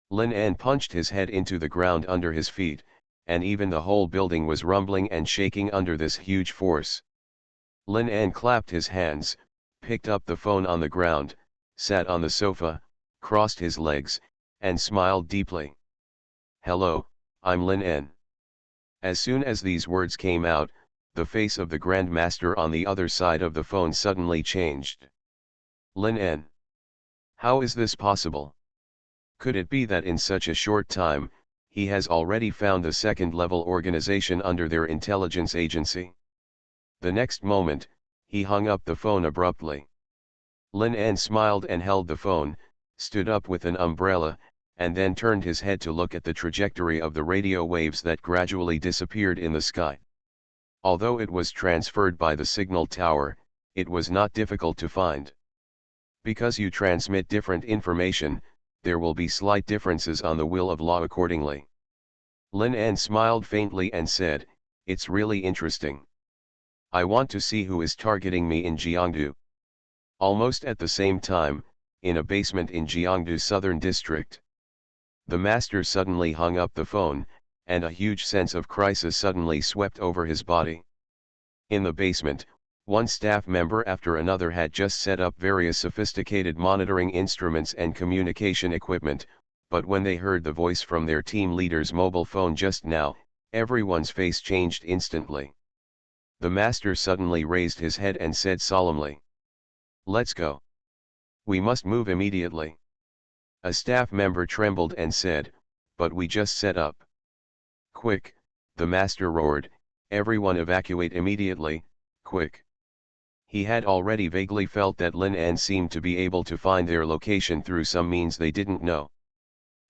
Lin An punched his head into the ground under his feet, and even the whole building was rumbling and shaking under this huge force. Lin An clapped his hands, picked up the phone on the ground, sat on the sofa, crossed his legs, and smiled deeply. "Hello, I'm Lin An." As soon as these words came out, the face of the Grand Master on the other side of the phone suddenly changed. "Lin An. How is this possible? Could it be that in such a short time, he has already found a second-level organization under their intelligence agency?" The next moment, he hung up the phone abruptly. Lin An smiled and held the phone, stood up with an umbrella, and then turned his head to look at the trajectory of the radio waves that gradually disappeared in the sky. Although it was transferred by the signal tower, it was not difficult to find. Because you transmit different information, there will be slight differences on the will of law accordingly. Lin An smiled faintly and said, "It's really interesting. I want to see who is targeting me in Jiangdu." Almost at the same time, in a basement in Jiangdu Southern District, the master suddenly hung up the phone, and a huge sense of crisis suddenly swept over his body. In the basement, One staff member after another had just set up various sophisticated monitoring instruments and communication equipment, but when they heard the voice from their team leader's mobile phone just now, everyone's face changed instantly. The master suddenly raised his head and said solemnly, "Let's go. We must move immediately." A staff member trembled and said, "But we just set up." "Quick," the master roared, "everyone evacuate immediately, quick." He had already vaguely felt that Lin An seemed to be able to find their location through some means they didn't know.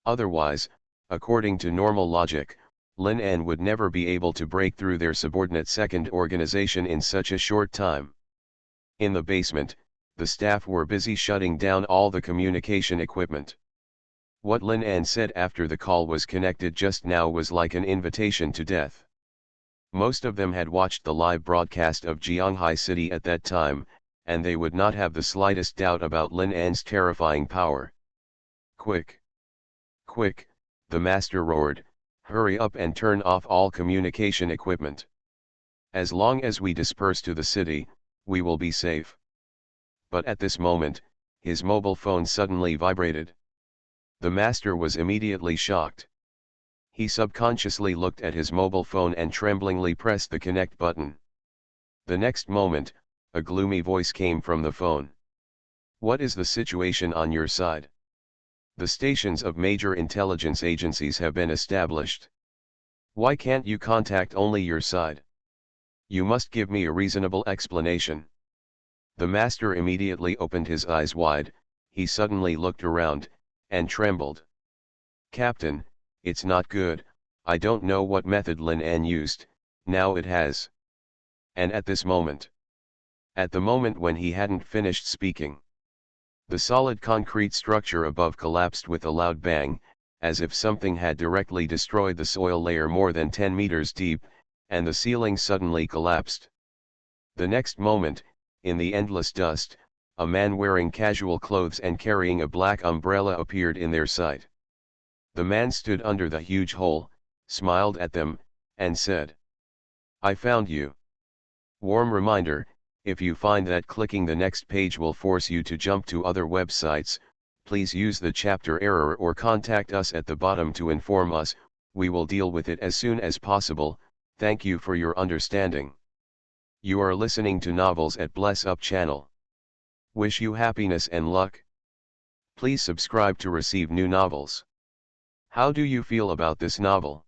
Otherwise, according to normal logic, Lin An would never be able to break through their subordinate second organization in such a short time. In the basement, the staff were busy shutting down all the communication equipment. What Lin An said after the call was connected just now was like an invitation to death. Most of them had watched the live broadcast of Jianghai City at that time, and they would not have the slightest doubt about Lin An's terrifying power. "Quick! Quick!" the master roared, "hurry up and turn off all communication equipment. As long as we disperse to the city, we will be safe." But at this moment, his mobile phone suddenly vibrated. The master was immediately shocked. He subconsciously looked at his mobile phone and tremblingly pressed the connect button. The next moment, a gloomy voice came from the phone. "What is the situation on your side? The stations of major intelligence agencies have been established. Why can't you contact only your side? You must give me a reasonable explanation." The master immediately opened his eyes wide, he suddenly looked around, and trembled. "Captain, it's not good, I don't know what method Lin An used, now it has." And at this moment, at the moment when he hadn't finished speaking, the solid concrete structure above collapsed with a loud bang, as if something had directly destroyed the soil layer more than 10 meters deep, and the ceiling suddenly collapsed. The next moment, in the endless dust, a man wearing casual clothes and carrying a black umbrella appeared in their sight. The man stood under the huge hole, smiled at them, and said, "I found you. Warm reminder, if you find that clicking the next page will force you to jump to other websites, please use the chapter error or contact us at the bottom to inform us, we will deal with it as soon as possible, thank you for your understanding. You are listening to Novels at Bless Up channel. Wish you happiness and luck. Please subscribe to receive new novels. How do you feel about this novel?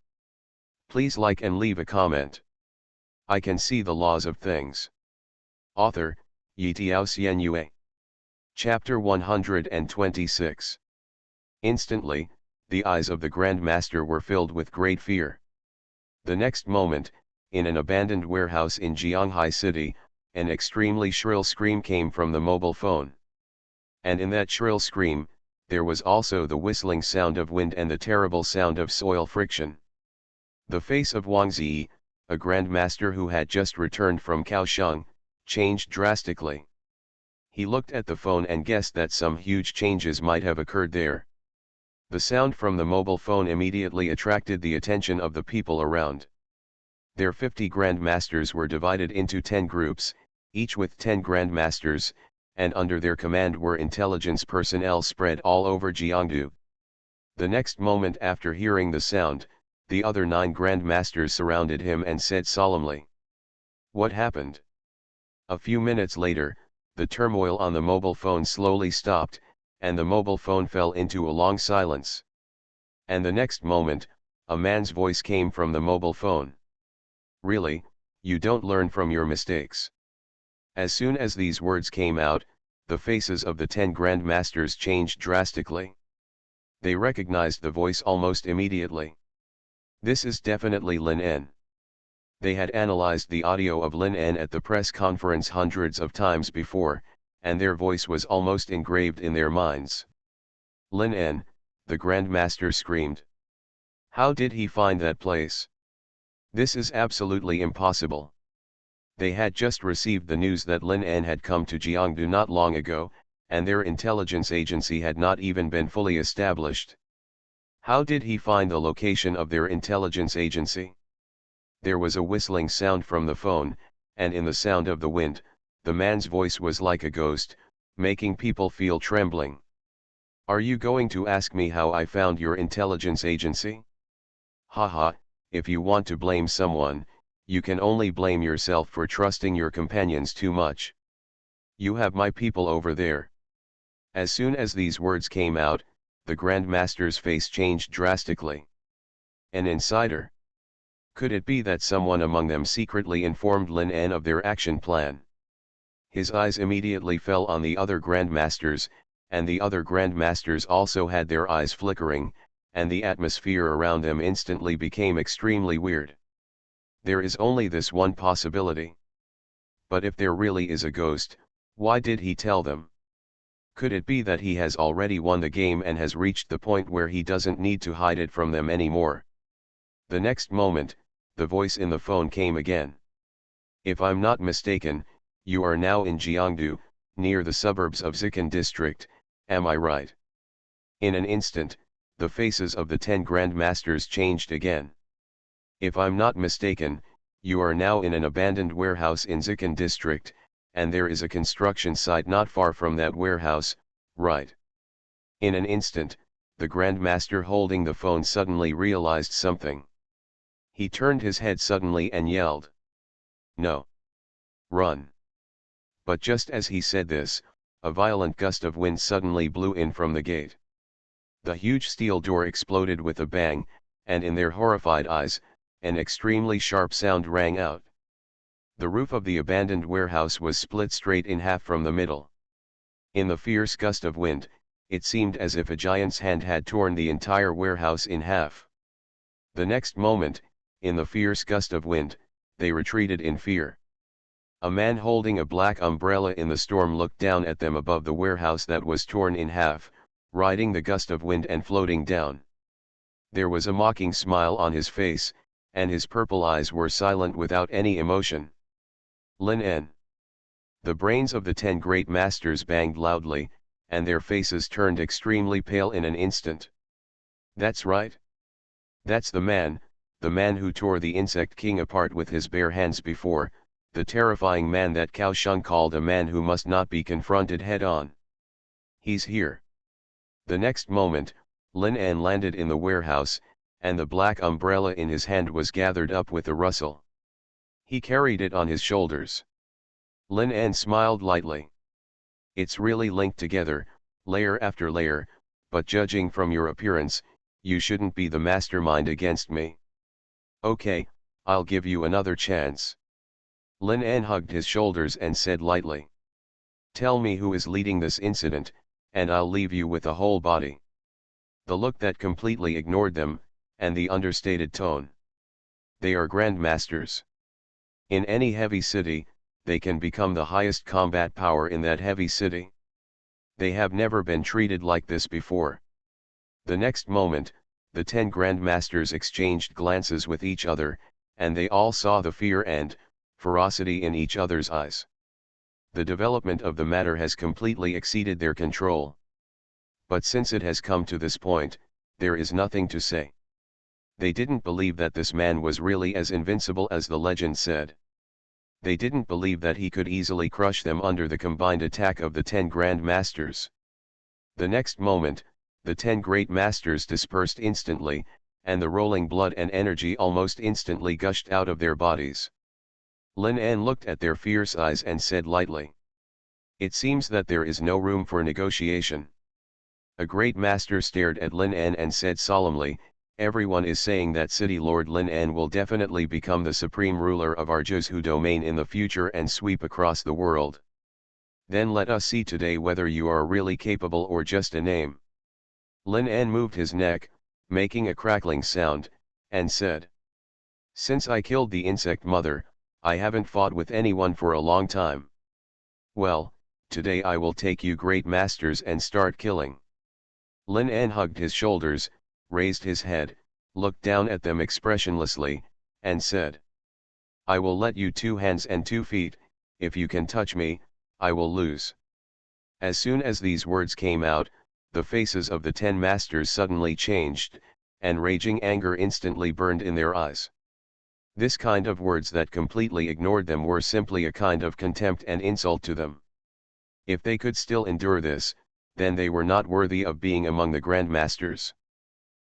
Please like and leave a comment. I can see the laws of things." Author, Xuanhuan. Chapter 126. Instantly, the eyes of the Grand Master were filled with great fear. The next moment, in an abandoned warehouse in Jianghai City, an extremely shrill scream came from the mobile phone. And in that shrill scream, there was also the whistling sound of wind and the terrible sound of soil friction. The face of Wang Zi, a Grand Master who had just returned from Kaohsiung, changed drastically. He looked at the phone and guessed that some huge changes might have occurred there. The sound from the mobile phone immediately attracted the attention of the people around. Their 50 Grand Masters were divided into 10 groups, each with 10 Grand Masters, and under their command were intelligence personnel spread all over Jiangdu. The next moment after hearing the sound, the other 9 Grand Masters surrounded him and said solemnly, "What happened?" A few minutes later, the turmoil on the mobile phone slowly stopped, and the mobile phone fell into a long silence. And the next moment, a man's voice came from the mobile phone. "Really, you don't learn from your mistakes." As soon as these words came out, the faces of the 10 Grand Masters changed drastically. They recognized the voice almost immediately. This is definitely Lin An. They had analyzed the audio of Lin An at the press conference hundreds of times before, and their voice was almost engraved in their minds. "Lin An," the Grand Master screamed. "How did he find that place? This is absolutely impossible." They had just received the news that Lin An had come to Jiangdu not long ago, and their intelligence agency had not even been fully established. How did he find the location of their intelligence agency? There was a whistling sound from the phone, and in the sound of the wind, The man's voice was like a ghost, making people feel trembling. "Are you going to ask me how I found your intelligence agency? Haha, if you want to blame someone, you can only blame yourself for trusting your companions too much. You have my people over there." As soon as these words came out, the Grand Master's face changed drastically. An insider? Could it be that someone among them secretly informed Lin En of their action plan? His eyes immediately fell on the other Grand Masters, and the other Grand Masters also had their eyes flickering, and the atmosphere around them instantly became extremely weird. There is only this one possibility. But if there really is a ghost, why did he tell them? Could it be that he has already won the game and has reached the point where he doesn't need to hide it from them anymore? The next moment, the voice in the phone came again. "If I'm not mistaken, you are now in Jiangdu, near the suburbs of Zikan district, am I right?" In an instant, the faces of the 10 Grand Masters changed again. "If I'm not mistaken, you are now in an abandoned warehouse in Zikan district, and there is a construction site not far from that warehouse, right?" In an instant, the Grand Master holding the phone suddenly realized something. He turned his head suddenly and yelled, "No! Run!" But just as he said this, a violent gust of wind suddenly blew in from the gate. The huge steel door exploded with a bang, and in their horrified eyes, an extremely sharp sound rang out. The roof of the abandoned warehouse was split straight in half from the middle. In the fierce gust of wind, it seemed as if a giant's hand had torn the entire warehouse in half. The next moment, in the fierce gust of wind, they retreated in fear. A man holding a black umbrella in the storm looked down at them above the warehouse that was torn in half, riding the gust of wind and floating down. There was a mocking smile on his face, and his purple eyes were silent without any emotion. Lin En. The brains of the 10 great masters banged loudly, and their faces turned extremely pale in an instant. "That's right. That's the man who tore the insect king apart with his bare hands before, the terrifying man that Cao Sheng called a man who must not be confronted head-on. He's here." The next moment, Lin En landed in the warehouse, and the black umbrella in his hand was gathered up with a rustle. He carried it on his shoulders. Lin En smiled lightly. "It's really linked together, layer after layer, but judging from your appearance, you shouldn't be the mastermind against me. Okay, I'll give you another chance." Lin En hugged his shoulders and said lightly, "Tell me who is leading this incident, and I'll leave you with a whole body." The look that completely ignored them, and the understated tone. They are Grand Masters. In any heavy city, they can become the highest combat power in that heavy city. They have never been treated like this before. The next moment, the 10 Grand Masters exchanged glances with each other, and they all saw the fear and ferocity in each other's eyes. The development of the matter has completely exceeded their control. But since it has come to this point, there is nothing to say. They didn't believe that this man was really as invincible as the legend said. They didn't believe that he could easily crush them under the combined attack of the 10 Grand Masters. The next moment, the 10 Great Masters dispersed instantly, and the rolling blood and energy almost instantly gushed out of their bodies. Lin En looked at their fierce eyes and said lightly, "It seems that there is no room for negotiation." A Great Master stared at Lin En and said solemnly, "Everyone is saying that City Lord Lin En will definitely become the supreme ruler of our Jiuzhu domain in the future and sweep across the world. Then let us see today whether you are really capable or just a name." Lin En moved his neck, making a crackling sound, and said, "Since I killed the insect mother, I haven't fought with anyone for a long time. Well, today I will take you Great Masters and start killing." Lin En hugged his shoulders, raised his head, looked down at them expressionlessly, and said, "I will let you 2 hands and 2 feet, if you can touch me, I will lose." As soon as these words came out, the faces of the 10 masters suddenly changed, and raging anger instantly burned in their eyes. This kind of words that completely ignored them were simply a kind of contempt and insult to them. If they could still endure this, then they were not worthy of being among the Grandmasters.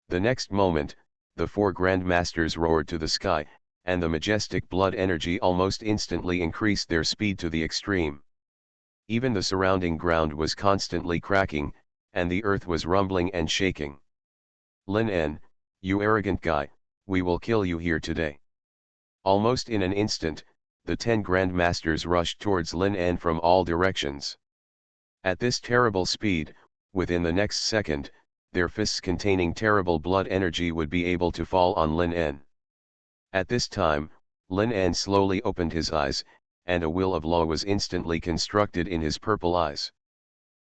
The next moment, the four Grandmasters roared to the sky, and the majestic blood energy almost instantly increased their speed to the extreme. Even the surrounding ground was constantly cracking, and the earth was rumbling and shaking. Lin En, you arrogant guy, we will kill you here today. Almost in an instant, the 10 Grandmasters rushed towards Lin En from all directions. At this terrible speed, within the next second, their fists containing terrible blood energy would be able to fall on Lin En. At this time, Lin En slowly opened his eyes, and a will of law was instantly constructed in his purple eyes.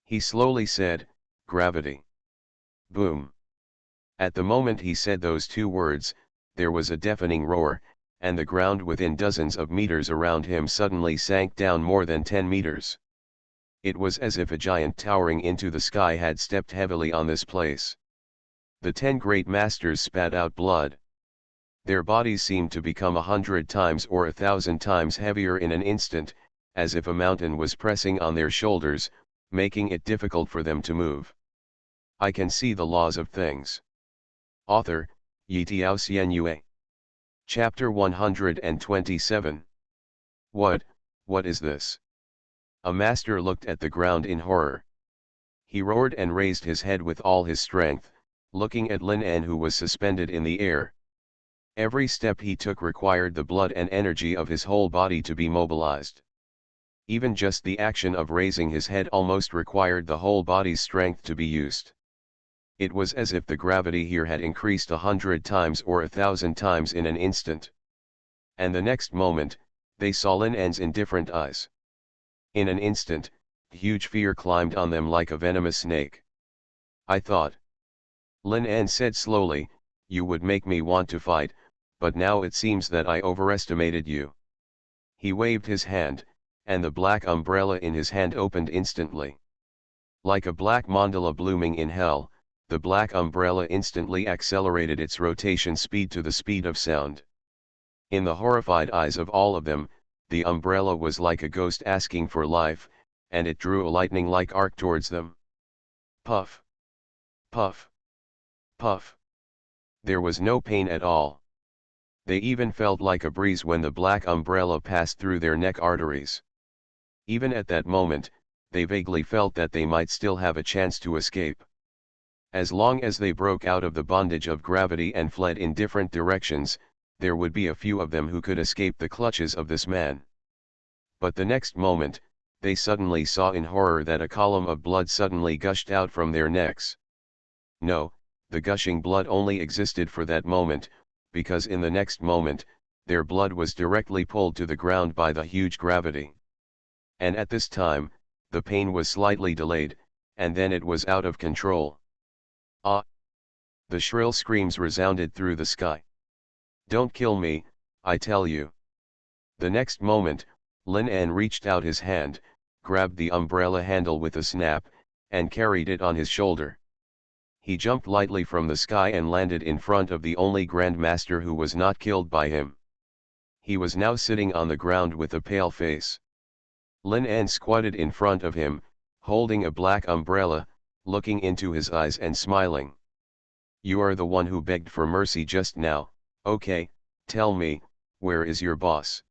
He slowly said, "Gravity." Boom. At the moment he said those two words, there was a deafening roar, and the ground within dozens of meters around him suddenly sank down more than 10 meters. It was as if a giant towering into the sky had stepped heavily on this place. The 10 great masters spat out blood. Their bodies seemed to become 100 times or 1,000 times heavier in an instant, as if a mountain was pressing on their shoulders, making it difficult for them to move. I can see the laws of things. Author, Yitiao Xianyue. Chapter 127. What is this? A master looked at the ground in horror. He roared and raised his head with all his strength, looking at Lin En who was suspended in the air. Every step he took required the blood and energy of his whole body to be mobilized. Even just the action of raising his head almost required the whole body's strength to be used. It was as if the gravity here had increased 100 times or 1,000 times in an instant. And the next moment, they saw Lin En's indifferent eyes. In an instant, huge fear climbed on them like a venomous snake. I thought. Lin En said slowly, you would make me want to fight, but now it seems that I overestimated you. He waved his hand, and the black umbrella in his hand opened instantly. Like a black mandala blooming in hell, the black umbrella instantly accelerated its rotation speed to the speed of sound. In the horrified eyes of all of them, the umbrella was like a ghost asking for life, and it drew a lightning-like arc towards them. Puff! Puff! Puff! There was no pain at all. They even felt like a breeze when the black umbrella passed through their neck arteries. Even at that moment, they vaguely felt that they might still have a chance to escape. As long as they broke out of the bondage of gravity and fled in different directions, there would be a few of them who could escape the clutches of this man. But the next moment, they suddenly saw in horror that a column of blood suddenly gushed out from their necks. No, the gushing blood only existed for that moment, because in the next moment, their blood was directly pulled to the ground by the huge gravity. And at this time, the pain was slightly delayed, and then it was out of control. Ah! The shrill screams resounded through the sky. Don't kill me, I tell you. The next moment, Lin En reached out his hand, grabbed the umbrella handle with a snap, and carried it on his shoulder. He jumped lightly from the sky and landed in front of the only Grandmaster who was not killed by him. He was now sitting on the ground with a pale face. Lin En squatted in front of him, holding a black umbrella, looking into his eyes and smiling. You are the one who begged for mercy just now, okay, tell me, where is your boss?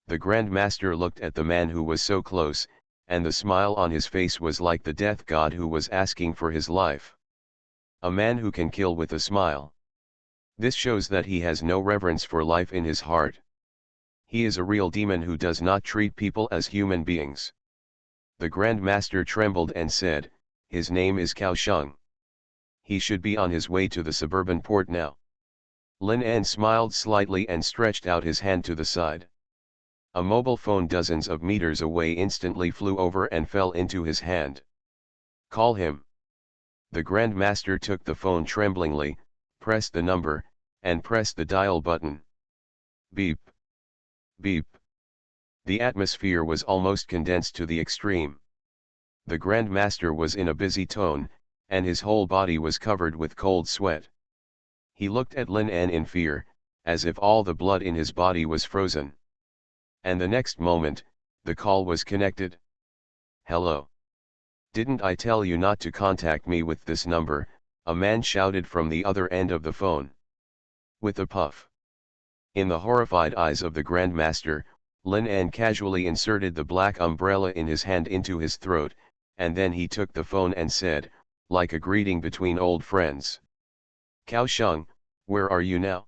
The Grandmaster looked at the man who was so close, and the smile on his face was like the death god who was asking for his life. A man who can kill with a smile. This shows that he has no reverence for life in his heart. He is a real demon who does not treat people as human beings. The Grandmaster trembled and said, his name is Kaosheng. He should be on his way to the suburban port now. Lin En smiled slightly and stretched out his hand to the side. A mobile phone dozens of meters away instantly flew over and fell into his hand. Call him. The Grandmaster took the phone tremblingly, pressed the number, and pressed the dial button. Beep. Beep. The atmosphere was almost condensed to the extreme. The Grandmaster was in a busy tone, and his whole body was covered with cold sweat. He looked at Lin En in fear, as if all the blood in his body was frozen. And the next moment, the call was connected. "Hello. Didn't I tell you not to contact me with this number?" a man shouted from the other end of the phone. With a puff. In the horrified eyes of the Grandmaster, Lin An casually inserted the black umbrella in his hand into his throat, and then he took the phone and said, like a greeting between old friends, "Kaohsiung, where are you now?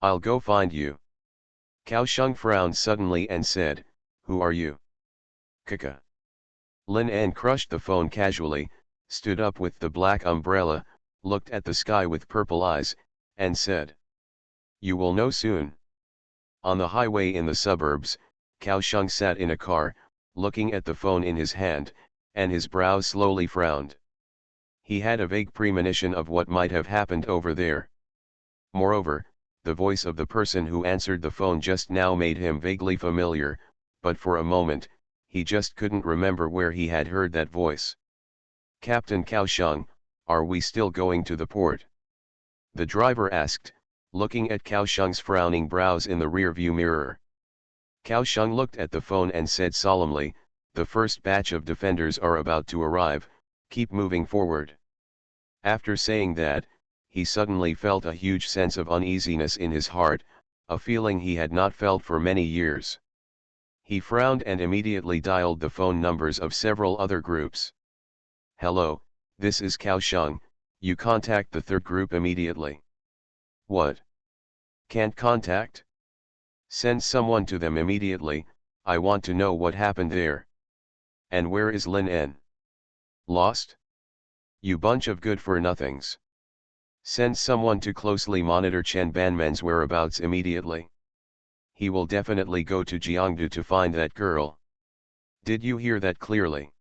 I'll go find you." Kaohsiung frowned suddenly and said, "Who are you?" "Kaka." Lin An crushed the phone casually, stood up with the black umbrella, looked at the sky with purple eyes, and said, "You will know soon." On the highway in the suburbs, Kaohsiung sat in a car, looking at the phone in his hand, and his brows slowly frowned. He had a vague premonition of what might have happened over there. Moreover, the voice of the person who answered the phone just now made him vaguely familiar, but for a moment, he just couldn't remember where he had heard that voice. "Captain Kaohsiung, are we still going to the port?" the driver asked, looking at Kaohsiung's frowning brows in the rearview mirror. Kaohsiung looked at the phone and said solemnly, "The first batch of defenders are about to arrive, keep moving forward." After saying that, he suddenly felt a huge sense of uneasiness in his heart, a feeling he had not felt for many years. He frowned and immediately dialed the phone numbers of several other groups. "Hello, this is Kaohsiung, you contact the third group immediately." "What? Can't contact?" "Send someone to them immediately, I want to know what happened there." "And where is Lin En?" "Lost? You bunch of good-for-nothings. Send someone to closely monitor Chen Banmen's whereabouts immediately. He will definitely go to Jiangdu to find that girl. Did you hear that clearly?"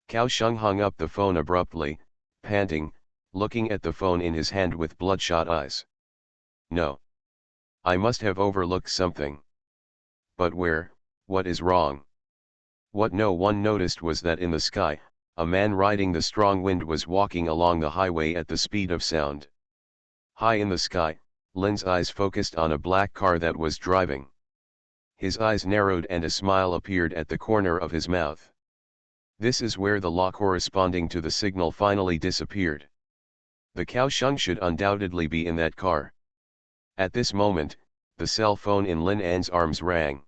Kaohsiung hung up the phone abruptly, panting, looking at the phone in his hand with bloodshot eyes. "No. I must have overlooked something. But where, what is wrong?" What no one noticed was that in the sky, a man riding the strong wind was walking along the highway at the speed of sound. High in the sky, Lin's eyes focused on a black car that was driving. His eyes narrowed and a smile appeared at the corner of his mouth. This is where the law corresponding to the signal finally disappeared. The Kaohsiung should undoubtedly be in that car. At this moment, the cell phone in Lin An's arms rang.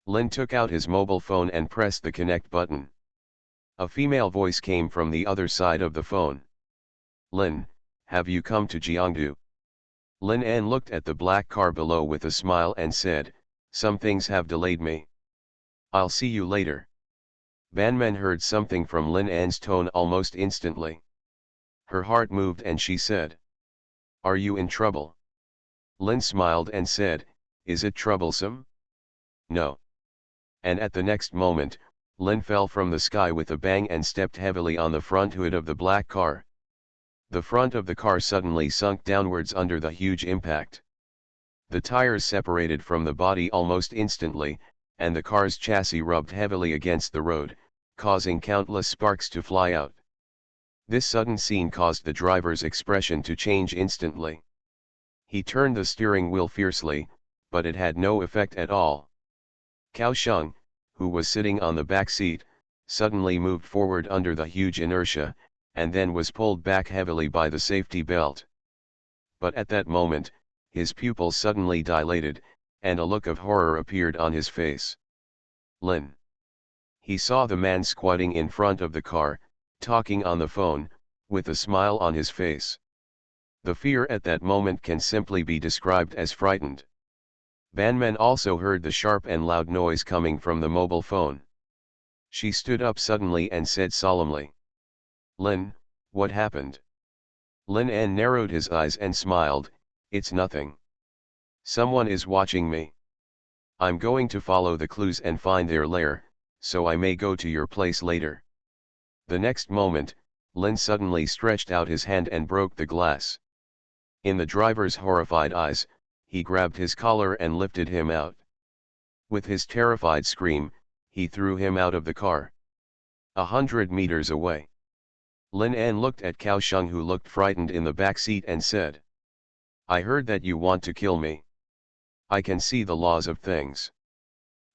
Lin took out his mobile phone and pressed the connect button. A female voice came from the other side of the phone. "Lin, have you come to Jiangdu?" Lin An looked at the black car below with a smile and said, "Some things have delayed me. I'll see you later." Banmen heard something from Lin An's tone almost instantly. Her heart moved and she said, "Are you in trouble?" Lin smiled and said, "Is it troublesome?" "No." And at the next moment, Lin fell from the sky with a bang and stepped heavily on the front hood of the black car. The front of the car suddenly sunk downwards under the huge impact. The tires separated from the body almost instantly, and the car's chassis rubbed heavily against the road, causing countless sparks to fly out. This sudden scene caused the driver's expression to change instantly. He turned the steering wheel fiercely, but it had no effect at all. Kaohsiung, who was sitting on the back seat, suddenly moved forward under the huge inertia, and then was pulled back heavily by the safety belt. But at that moment, his pupils suddenly dilated, and a look of horror appeared on his face. "Lin." He saw the man squatting in front of the car, talking on the phone, with a smile on his face. The fear at that moment can simply be described as frightened. Banmen also heard the sharp and loud noise coming from the mobile phone. She stood up suddenly and said solemnly, "Lin, what happened?" Lin An narrowed his eyes and smiled, "It's nothing. Someone is watching me. I'm going to follow the clues and find their lair, so I may go to your place later." The next moment, Lin suddenly stretched out his hand and broke the glass. In the driver's horrified eyes, he grabbed his collar and lifted him out. With his terrified scream, he threw him out of the car. 100 meters away. Lin An looked at Kaohsiung, who looked frightened in the back seat, and said, I heard that you want to kill me. I can see the laws of things.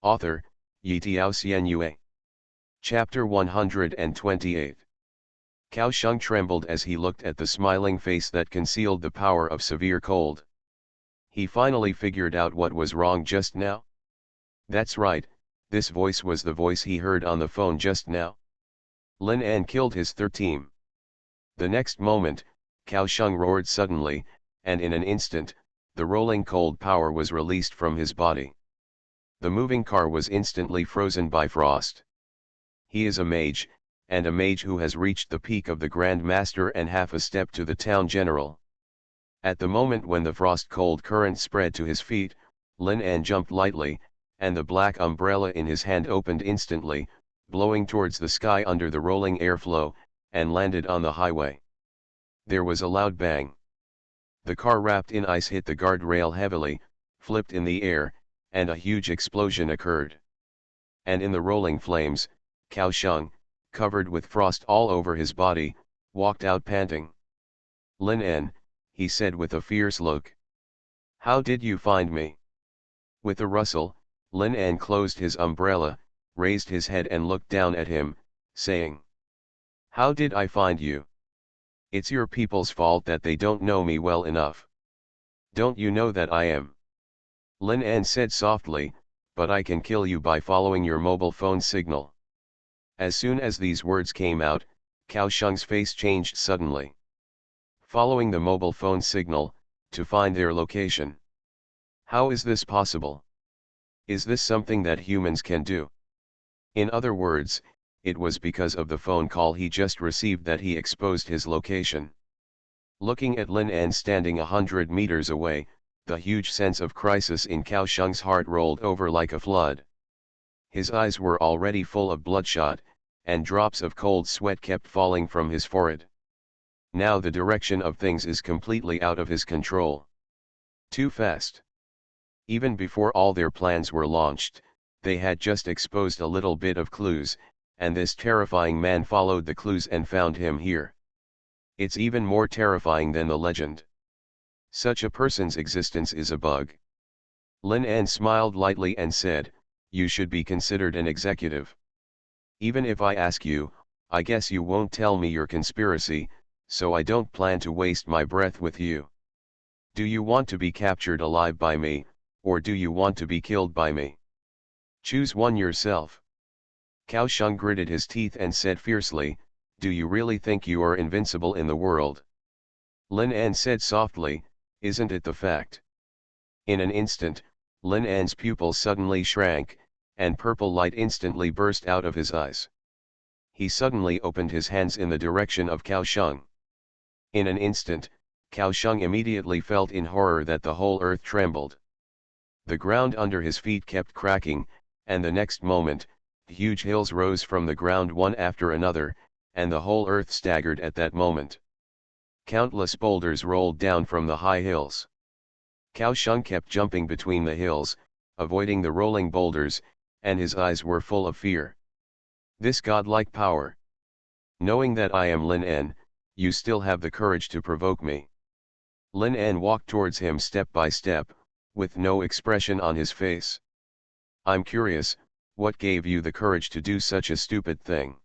Author, Yitiao Xianyue. Chapter 128. Cao Sheng trembled as he looked at the smiling face that concealed the power of severe cold. He finally figured out what was wrong just now. That's right, this voice was the voice he heard on the phone just now. Lin An killed his third team. The next moment, Cao Sheng roared suddenly, and in an instant, the rolling cold power was released from his body. The moving car was instantly frozen by frost. He is a mage, and a mage who has reached the peak of the Grand Master and half a step to the town general. At the moment when the frost-cold current spread to his feet, Lin An jumped lightly, and the black umbrella in his hand opened instantly, blowing towards the sky under the rolling airflow, and landed on the highway. There was a loud bang. The car wrapped in ice hit the guardrail heavily, flipped in the air, and a huge explosion occurred. And in the rolling flames, Cao Sheng, covered with frost all over his body, walked out panting. Lin En, he said with a fierce look. How did you find me? With a rustle, Lin En closed his umbrella, raised his head and looked down at him, saying. How did I find you? It's your people's fault that they don't know me well enough. Don't you know that I am? Lin En said softly, but I can kill you by following your mobile phone signal. As soon as these words came out, Cao Sheng's face changed suddenly. Following the mobile phone signal, to find their location. How is this possible? Is this something that humans can do? In other words, it was because of the phone call he just received that he exposed his location. Looking at Lin En standing 100 meters away, the huge sense of crisis in Cao Sheng's heart rolled over like a flood. His eyes were already full of bloodshot, and drops of cold sweat kept falling from his forehead. Now the direction of things is completely out of his control. Too fast. Even before all their plans were launched, they had just exposed a little bit of clues, and this terrifying man followed the clues and found him here. It's even more terrifying than the legend. Such a person's existence is a bug. Lin En smiled lightly and said, you should be considered an executive. Even if I ask you, I guess you won't tell me your conspiracy, so I don't plan to waste my breath with you. Do you want to be captured alive by me, or do you want to be killed by me? Choose one yourself. Cao Sheng gritted his teeth and said fiercely, do you really think you are invincible in the world? Lin En said softly, isn't it the fact? In an instant, Lin En's pupils suddenly shrank, and purple light instantly burst out of his eyes. He suddenly opened his hands in the direction of Cao Sheng. In an instant, Cao Sheng immediately felt in horror that the whole earth trembled. The ground under his feet kept cracking, and the next moment, huge hills rose from the ground one after another, and the whole earth staggered at that moment. Countless boulders rolled down from the high hills. Cao Sheng kept jumping between the hills, avoiding the rolling boulders, and his eyes were full of fear. This godlike power. Knowing that I am Lin En, you still have the courage to provoke me. Lin En walked towards him step by step, with no expression on his face. I'm curious, what gave you the courage to do such a stupid thing?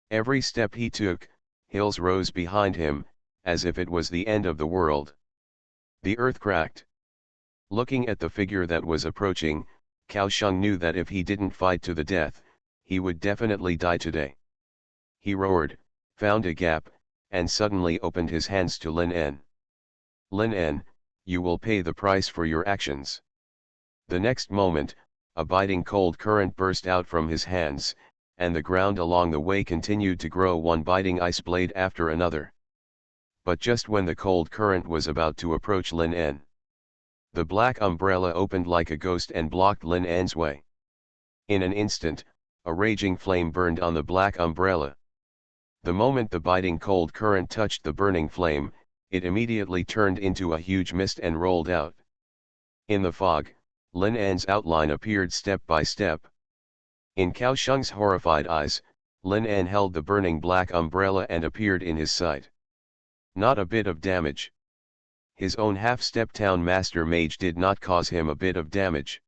Every step he took, hills rose behind him, as if it was the end of the world. The earth cracked. Looking at the figure that was approaching, Cao Sheng knew that if he didn't fight to the death, he would definitely die today. He roared, found a gap, and suddenly opened his hands to Lin En. Lin En, you will pay the price for your actions. The next moment, a biting cold current burst out from his hands, and the ground along the way continued to grow one biting ice blade after another. But just when the cold current was about to approach Lin En, the black umbrella opened like a ghost and blocked Lin En's way. In an instant, a raging flame burned on the black umbrella. The moment the biting cold current touched the burning flame, it immediately turned into a huge mist and rolled out. In the fog, Lin En's outline appeared step by step. In Cao Sheng's horrified eyes, Lin En held the burning black umbrella and appeared in his sight. Not a bit of damage. His own half-step town master mage did not cause him a bit of damage.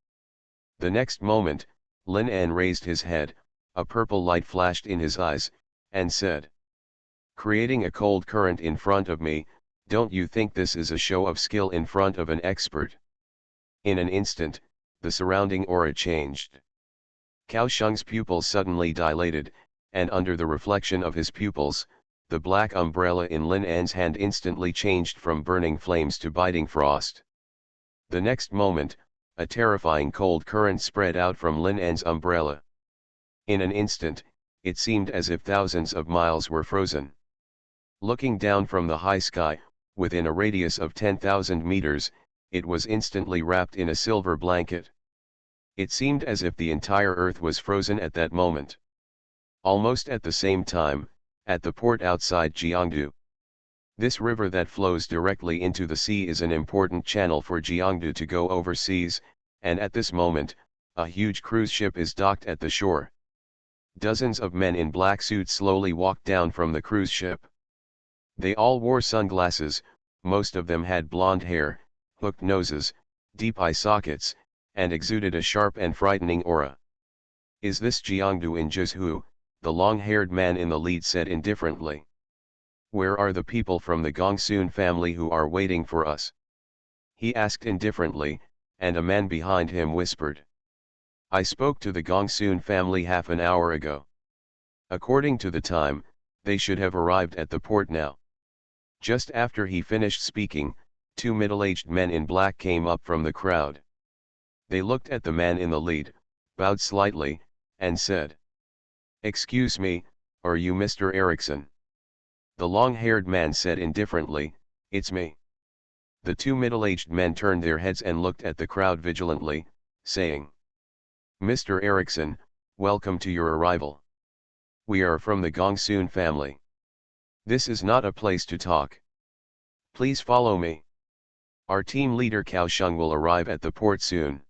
The next moment, Lin An raised his head, a purple light flashed in his eyes, and said, "Creating a cold current in front of me, don't you think this is a show of skill in front of an expert?" In an instant, the surrounding aura changed. Cao Sheng's pupils suddenly dilated, and under the reflection of his pupils, the black umbrella in Lin An's hand instantly changed from burning flames to biting frost. The next moment, a terrifying cold current spread out from Lin An's umbrella. In an instant, it seemed as if thousands of miles were frozen. Looking down from the high sky, within a radius of 10,000 meters, it was instantly wrapped in a silver blanket. It seemed as if the entire earth was frozen at that moment. Almost at the same time, at the port outside Jiangdu. This river that flows directly into the sea is an important channel for Jiangdu to go overseas, and at this moment, a huge cruise ship is docked at the shore. Dozens of men in black suits slowly walked down from the cruise ship. They all wore sunglasses, most of them had blonde hair, hooked noses, deep eye sockets, and exuded a sharp and frightening aura. "Is this Jiangdu in Zhuzhou?" the long-haired man in the lead said indifferently. "Where are the people from the Gongsun family who are waiting for us?" he asked indifferently, and a man behind him whispered, "I spoke to the Gongsun family half an hour ago. According to the time, they should have arrived at the port now." Just after he finished speaking, two middle-aged men in black came up from the crowd. They looked at the man in the lead, bowed slightly, and said, "Excuse me, are you Mr. Erickson?" The long-haired man said indifferently, "It's me." The two middle-aged men turned their heads and looked at the crowd vigilantly, saying, "Mr. Erickson, welcome to your arrival. We are from the Gongsun family. This is not a place to talk. Please follow me. Our team leader Cao Sheng will arrive at the port soon.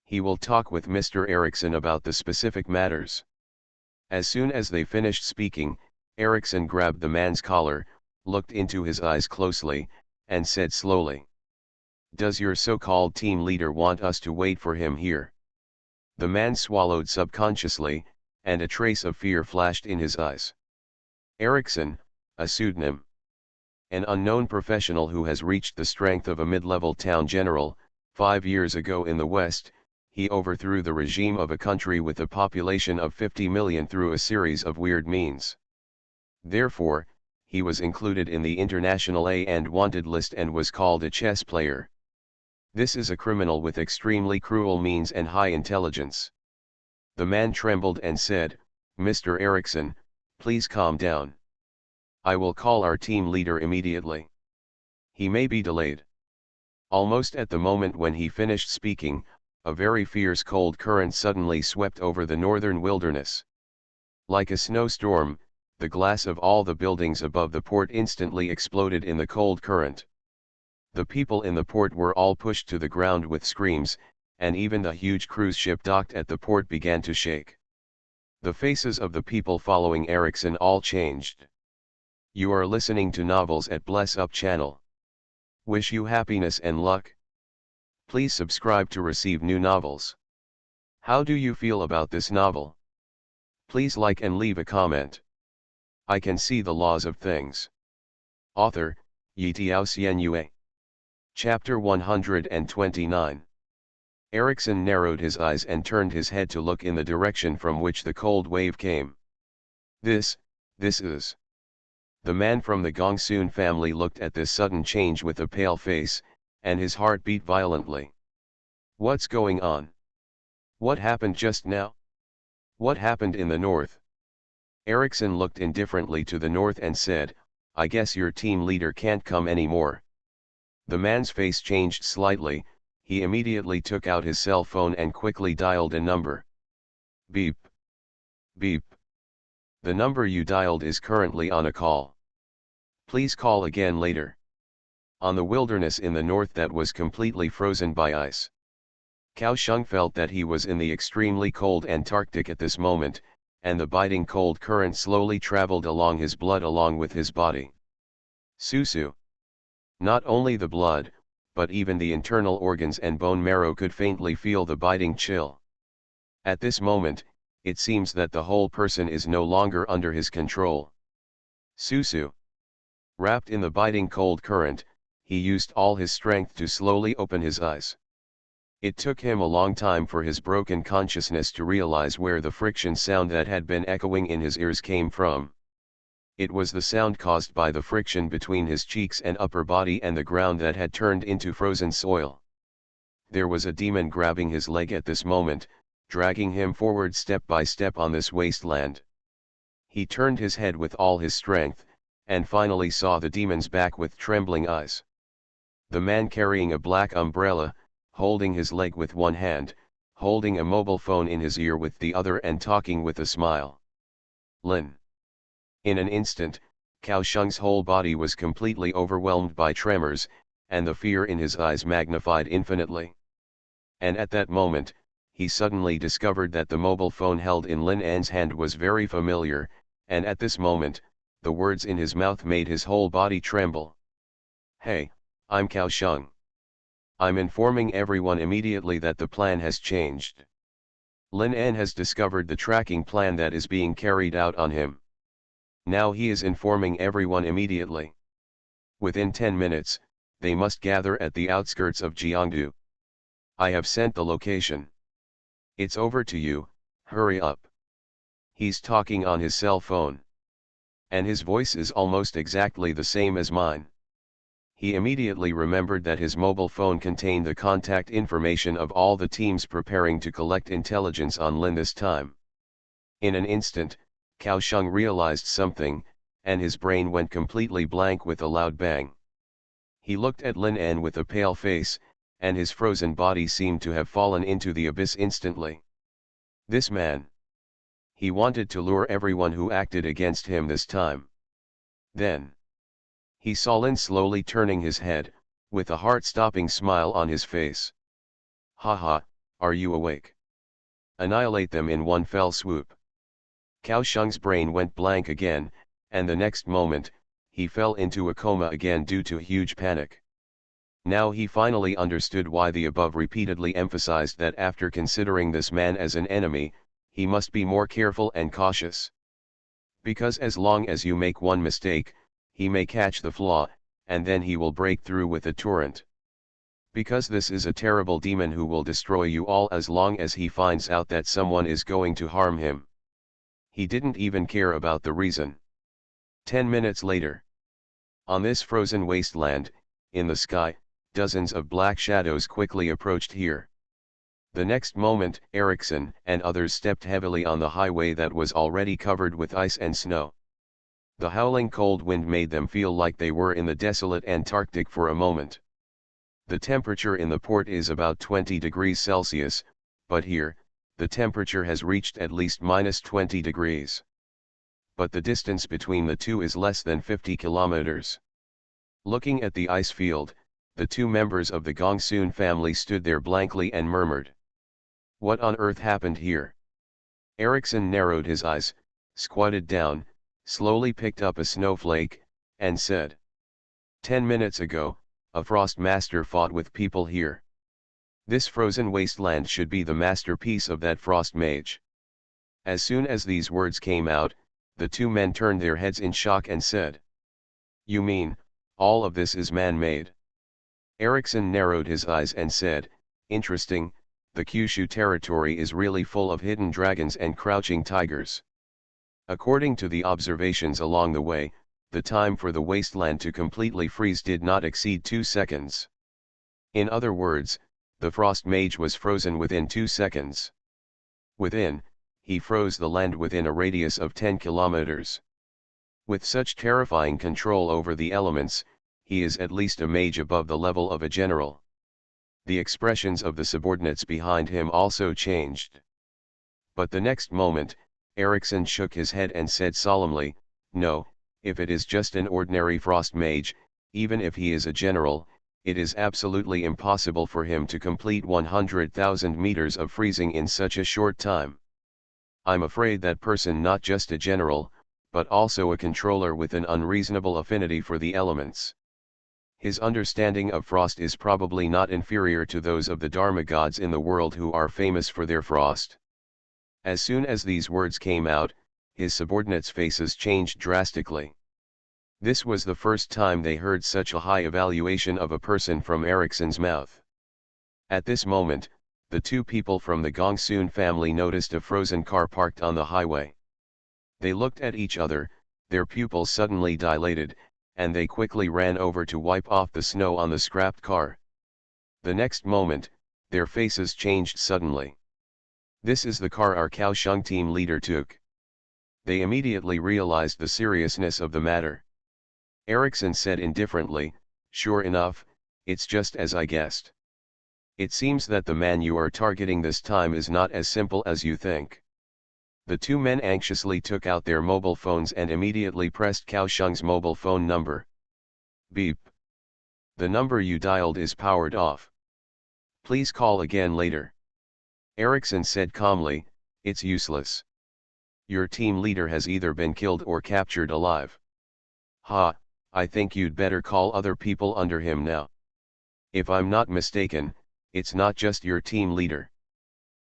He will talk with Mr. Erickson about the specific matters." As soon as they finished speaking, Erickson grabbed the man's collar, looked into his eyes closely, and said slowly, "Does your so-called team leader want us to wait for him here?" The man swallowed subconsciously, and a trace of fear flashed in his eyes. Erickson, a pseudonym. An unknown professional who has reached the strength of a mid-level town general. 5 years ago in the West, he overthrew the regime of a country with a population of 50 million through a series of weird means. Therefore, he was included in the international A and wanted list and was called a chess player. This is a criminal with extremely cruel means and high intelligence. The man trembled and said, "Mr. Erickson, please calm down. I will call our team leader immediately. He may be delayed." Almost at the moment when he finished speaking, a very fierce cold current suddenly swept over the northern wilderness. Like a snowstorm, the glass of all the buildings above the port instantly exploded in the cold current. The people in the port were all pushed to the ground with screams, and even the huge cruise ship docked at the port began to shake. The faces of the people following Erickson all changed. You are listening to Novels at Bless Up channel. Wish you happiness and luck. Please subscribe to receive new novels. How do you feel about this novel? Please like and leave a comment. I can see the laws of things. Author, Yitiao Xianyue. Chapter 129. Erickson narrowed his eyes and turned his head to look in the direction from which the cold wave came. This is. The man from the Gongsun family looked at this sudden change with a pale face, and his heart beat violently. What's going on? What happened just now? What happened in the north? Erickson looked indifferently to the north and said, I guess your team leader can't come anymore. The man's face changed slightly, he immediately took out his cell phone and quickly dialed a number. Beep. Beep. The number you dialed is currently on a call. Please call again later. On the wilderness in the north that was completely frozen by ice. Cao Sheng felt that he was in the extremely cold Antarctic at this moment, and the biting cold current slowly traveled along his blood along with his body. Susu. Not only the blood, but even the internal organs and bone marrow could faintly feel the biting chill. At this moment, it seems that the whole person is no longer under his control. Susu. Wrapped in the biting cold current, he used all his strength to slowly open his eyes. It took him a long time for his broken consciousness to realize where the friction sound that had been echoing in his ears came from. It was the sound caused by the friction between his cheeks and upper body and the ground that had turned into frozen soil. There was a demon grabbing his leg at this moment, dragging him forward step by step on this wasteland. He turned his head with all his strength, and finally saw the demon's back with trembling eyes. The man carrying a black umbrella, holding his leg with one hand, holding a mobile phone in his ear with the other and talking with a smile. Lin. In an instant, Cao Sheng's whole body was completely overwhelmed by tremors, and the fear in his eyes magnified infinitely. And at that moment, he suddenly discovered that the mobile phone held in Lin An's hand was very familiar, and at this moment, the words in his mouth made his whole body tremble. Hey, I'm Cao Sheng. I'm informing everyone immediately that the plan has changed. Lin An has discovered the tracking plan that is being carried out on him. Now he is informing everyone immediately. Within 10 minutes, they must gather at the outskirts of Jiangdu. I have sent the location. It's over to you, hurry up. He's talking on his cell phone. And his voice is almost exactly the same as mine. He immediately remembered that his mobile phone contained the contact information of all the teams preparing to collect intelligence on Lin this time. In an instant, Cao Sheng realized something, and his brain went completely blank with a loud bang. He looked at Lin An with a pale face, and his frozen body seemed to have fallen into the abyss instantly. This man. He wanted to lure everyone who acted against him this time. Then. He saw Lin slowly turning his head, with a heart-stopping smile on his face. Haha, are you awake? Annihilate them in one fell swoop. Cao Sheng's brain went blank again, and the next moment, he fell into a coma again due to huge panic. Now he finally understood why the above repeatedly emphasized that after considering this man as an enemy, he must be more careful and cautious. Because as long as you make one mistake, he may catch the flaw, and then he will break through with a torrent. Because this is a terrible demon who will destroy you all as long as he finds out that someone is going to harm him. He didn't even care about the reason. 10 minutes later. On this frozen wasteland, in the sky, dozens of black shadows quickly approached here. The next moment, Erickson and others stepped heavily on the highway that was already covered with ice and snow. The howling cold wind made them feel like they were in the desolate Antarctic for a moment. The temperature in the port is about 20 degrees Celsius, but here, the temperature has reached at least -20 degrees. But the distance between the two is less than 50 kilometers. Looking at the ice field, the two members of the Gongsun family stood there blankly and murmured. What on earth happened here? Erickson narrowed his eyes, squatted down, slowly picked up a snowflake, and said. 10 minutes ago, a frost master fought with people here. This frozen wasteland should be the masterpiece of that frost mage. As soon as these words came out, the two men turned their heads in shock and said. You mean, all of this is man-made? Erickson narrowed his eyes and said, interesting, the Kyushu territory is really full of hidden dragons and crouching tigers. According to the observations along the way, the time for the wasteland to completely freeze did not exceed 2 seconds. In other words, the frost mage was frozen within 2 seconds. Within, he froze the land within a radius of 10 kilometers. With such terrifying control over the elements, he is at least a mage above the level of a general. The expressions of the subordinates behind him also changed. But the next moment, Erickson shook his head and said solemnly, no, if it is just an ordinary frost mage, even if he is a general, it is absolutely impossible for him to complete 100,000 meters of freezing in such a short time. I'm afraid that person not just a general, but also a controller with an unreasonable affinity for the elements. His understanding of frost is probably not inferior to those of the Dharma gods in the world who are famous for their frost. As soon as these words came out, his subordinates' faces changed drastically. This was the first time they heard such a high evaluation of a person from Ericsson's mouth. At this moment, the two people from the Gongsun family noticed a frozen car parked on the highway. They looked at each other, their pupils suddenly dilated, and they quickly ran over to wipe off the snow on the scrapped car. The next moment, their faces changed suddenly. "This is the car our Kaohsiung team leader took." They immediately realized the seriousness of the matter. Ericsson said indifferently, "Sure enough, it's just as I guessed. It seems that the man you are targeting this time is not as simple as you think." The two men anxiously took out their mobile phones and immediately pressed Kaohsiung's mobile phone number. "Beep. The number you dialed is powered off. Please call again later." Ericsson said calmly, "It's useless. Your team leader has either been killed or captured alive. Ha, I think you'd better call other people under him now. If I'm not mistaken, it's not just your team leader.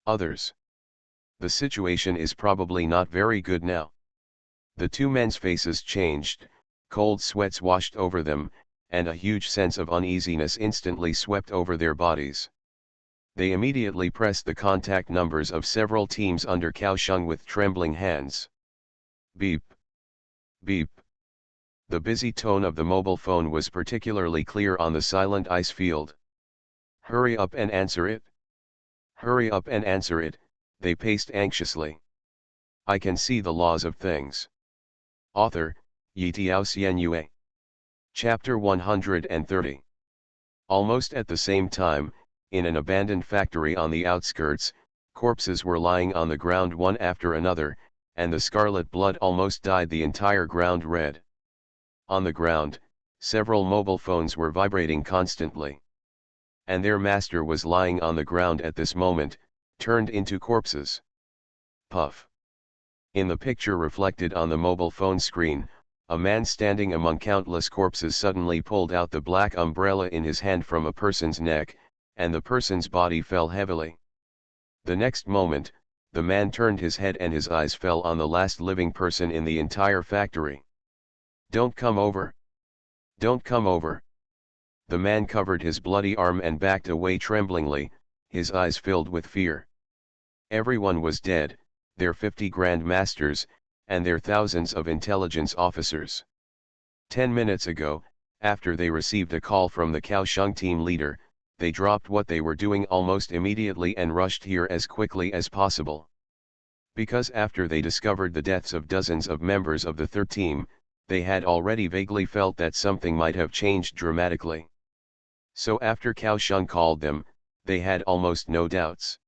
Others. The situation is probably not very good now." The two men's faces changed, cold sweats washed over them, and a huge sense of uneasiness instantly swept over their bodies. They immediately pressed the contact numbers of several teams under Kaohsiung with trembling hands. Beep. Beep. The busy tone of the mobile phone was particularly clear on the silent ice field. "Hurry up and answer it. Hurry up and answer it," they paced anxiously. "I can see the laws of things." Author, Yitiao Xianyue. Chapter 130. Almost at the same time, in an abandoned factory on the outskirts, corpses were lying on the ground one after another, and the scarlet blood almost dyed the entire ground red. On the ground, several mobile phones were vibrating constantly. And their master was lying on the ground at this moment, turned into corpses. Puff. In the picture reflected on the mobile phone screen, a man standing among countless corpses suddenly pulled out the black umbrella in his hand from a person's neck, and the person's body fell heavily. The next moment, the man turned his head and his eyes fell on the last living person in the entire factory. "Don't come over! Don't come over!" The man covered his bloody arm and backed away tremblingly, his eyes filled with fear. Everyone was dead, their 50 Grand Masters, and their thousands of intelligence officers. 10 minutes ago, after they received a call from the Kaohsiung team leader, they dropped what they were doing almost immediately and rushed here as quickly as possible. Because after they discovered the deaths of dozens of members of the third team, they had already vaguely felt that something might have changed dramatically. So after Kaohsiung called them, they had almost no doubts.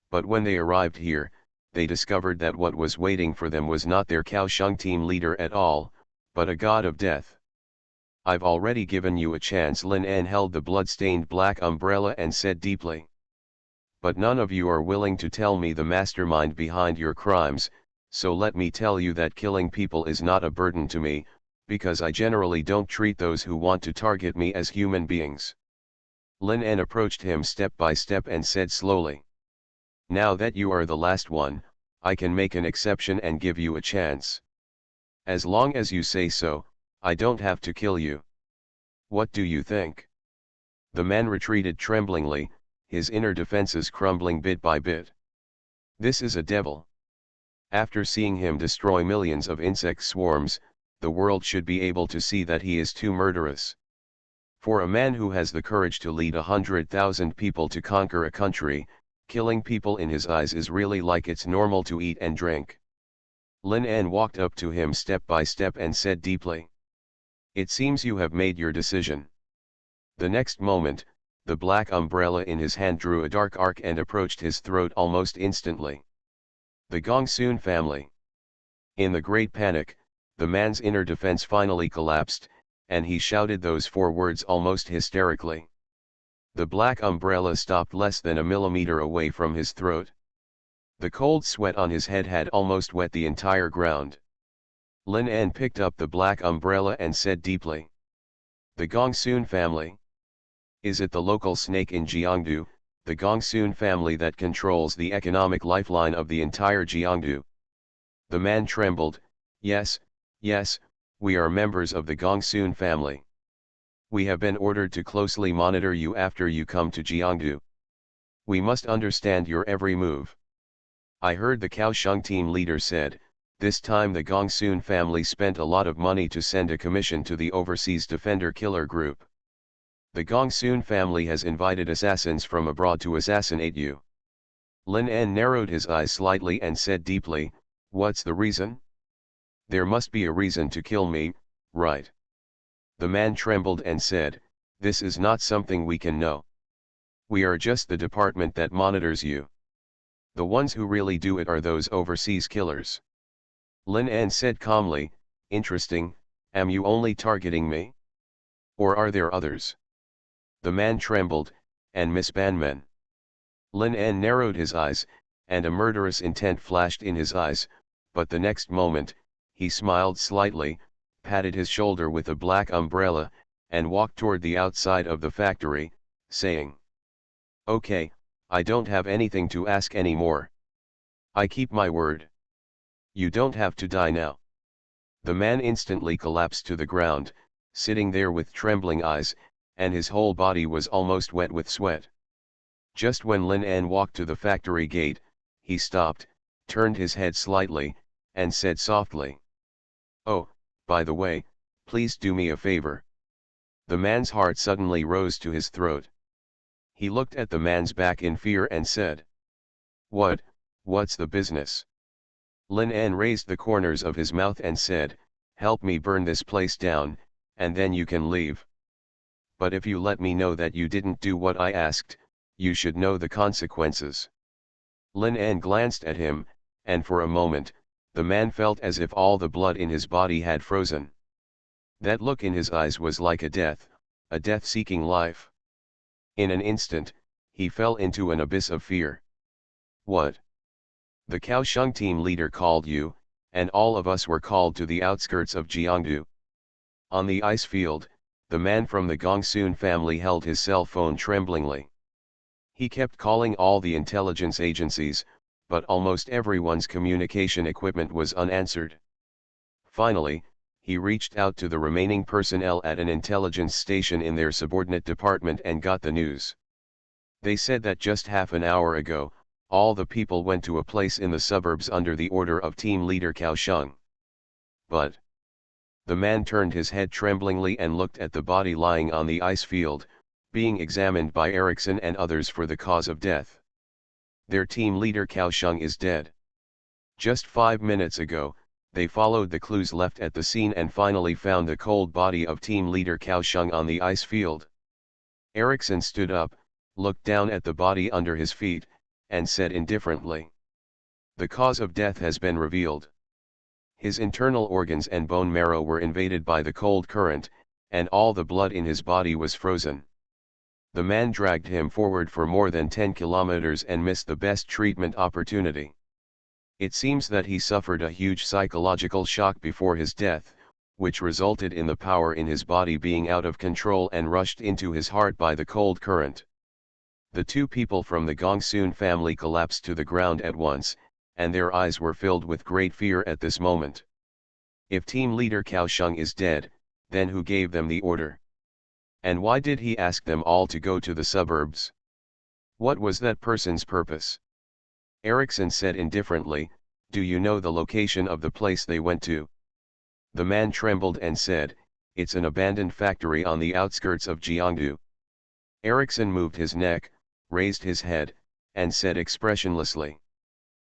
But when they arrived here, they discovered that what was waiting for them was not their Kaohsiung team leader at all, but a god of death. "I've already given you a chance." Lin En held the blood-stained black umbrella and said deeply. "But none of you are willing to tell me the mastermind behind your crimes, so let me tell you that killing people is not a burden to me, because I generally don't treat those who want to target me as human beings." Lin En approached him step by step and said slowly, "Now that you are the last one, I can make an exception and give you a chance. As long as you say so, I don't have to kill you. What do you think?" The man retreated tremblingly, his inner defenses crumbling bit by bit. "This is a devil. After seeing him destroy millions of insect swarms, the world should be able to see that he is too murderous. For a man who has the courage to lead 100,000 people to conquer a country, killing people in his eyes is really like it's normal to eat and drink." Lin En walked up to him step by step and said deeply, "It seems you have made your decision." The next moment, the black umbrella in his hand drew a dark arc and approached his throat almost instantly. The Gongsun family. In the great panic, the man's inner defense finally collapsed, and he shouted those 4 words almost hysterically. The black umbrella stopped less than a millimeter away from his throat. The cold sweat on his head had almost wet the entire ground. Lin En picked up the black umbrella and said deeply, The Gongsun family. Is it the local snake in Jiangdu, the Gongsun family that controls the economic lifeline of the entire Jiangdu? The man trembled. Yes, yes, we are members of the Gongsun family. We have been ordered to closely monitor you after you come to Jiangdu. We must understand your every move. I heard the Kaohsiung team leader said, this time the Gongsun family spent a lot of money to send a commission to the overseas defender killer group. The Gongsun family has invited assassins from abroad to assassinate you. Lin En narrowed his eyes slightly and said deeply, what's the reason? There must be a reason to kill me, right? The man trembled and said, this is not something we can know. We are just the department that monitors you. The ones who really do it are those overseas killers. Lin En said calmly, interesting, am you only targeting me? Or are there others? The man trembled, and Miss Banmen. Lin En narrowed his eyes, and a murderous intent flashed in his eyes, but the next moment, he smiled slightly, patted his shoulder with a black umbrella, and walked toward the outside of the factory, saying, okay, I don't have anything to ask anymore. I keep my word. You don't have to die now. The man instantly collapsed to the ground, sitting there with trembling eyes, and his whole body was almost wet with sweat. Just when Lin En walked to the factory gate, he stopped, turned his head slightly, and said softly, oh, by the way, please do me a favor. The man's heart suddenly rose to his throat. He looked at the man's back in fear and said, what's the business? Lin En raised the corners of his mouth and said, help me burn this place down, and then you can leave. But if you let me know that you didn't do what I asked, you should know the consequences. Lin En glanced at him, and for a moment, the man felt as if all the blood in his body had frozen. That look in his eyes was like a death seeking life. In an instant, he fell into an abyss of fear. What? The Kaohsiung team leader called you, and all of us were called to the outskirts of Jiangdu. On the ice field, the man from the Gongsun family held his cell phone tremblingly. He kept calling all the intelligence agencies, but almost everyone's communication equipment was unanswered. Finally, he reached out to the remaining personnel at an intelligence station in their subordinate department and got the news. They said that just half an hour ago, all the people went to a place in the suburbs under the order of team leader Kaohsiung. But the man turned his head tremblingly and looked at the body lying on the ice field, being examined by Erickson and others for the cause of death. Their team leader Kaohsiung is dead. Just 5 minutes ago, they followed the clues left at the scene and finally found the cold body of team leader Kaohsiung on the ice field. Erickson stood up, looked down at the body under his feet, and said indifferently, the cause of death has been revealed. His internal organs and bone marrow were invaded by the cold current, and all the blood in his body was frozen. The man dragged him forward for more than 10 kilometers and missed the best treatment opportunity. It seems that he suffered a huge psychological shock before his death, which resulted in the power in his body being out of control and rushed into his heart by the cold current. The two people from the Gongsun family collapsed to the ground at once, and their eyes were filled with great fear at this moment. If team leader Kaohsiung is dead, then who gave them the order? And why did he ask them all to go to the suburbs? What was that person's purpose? Erickson said indifferently, do you know the location of the place they went to? The man trembled and said, it's an abandoned factory on the outskirts of Jiangdu. Erickson moved his neck, raised his head, and said expressionlessly,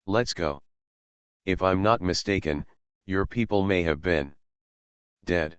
let's go. If I'm not mistaken, your people may have been dead.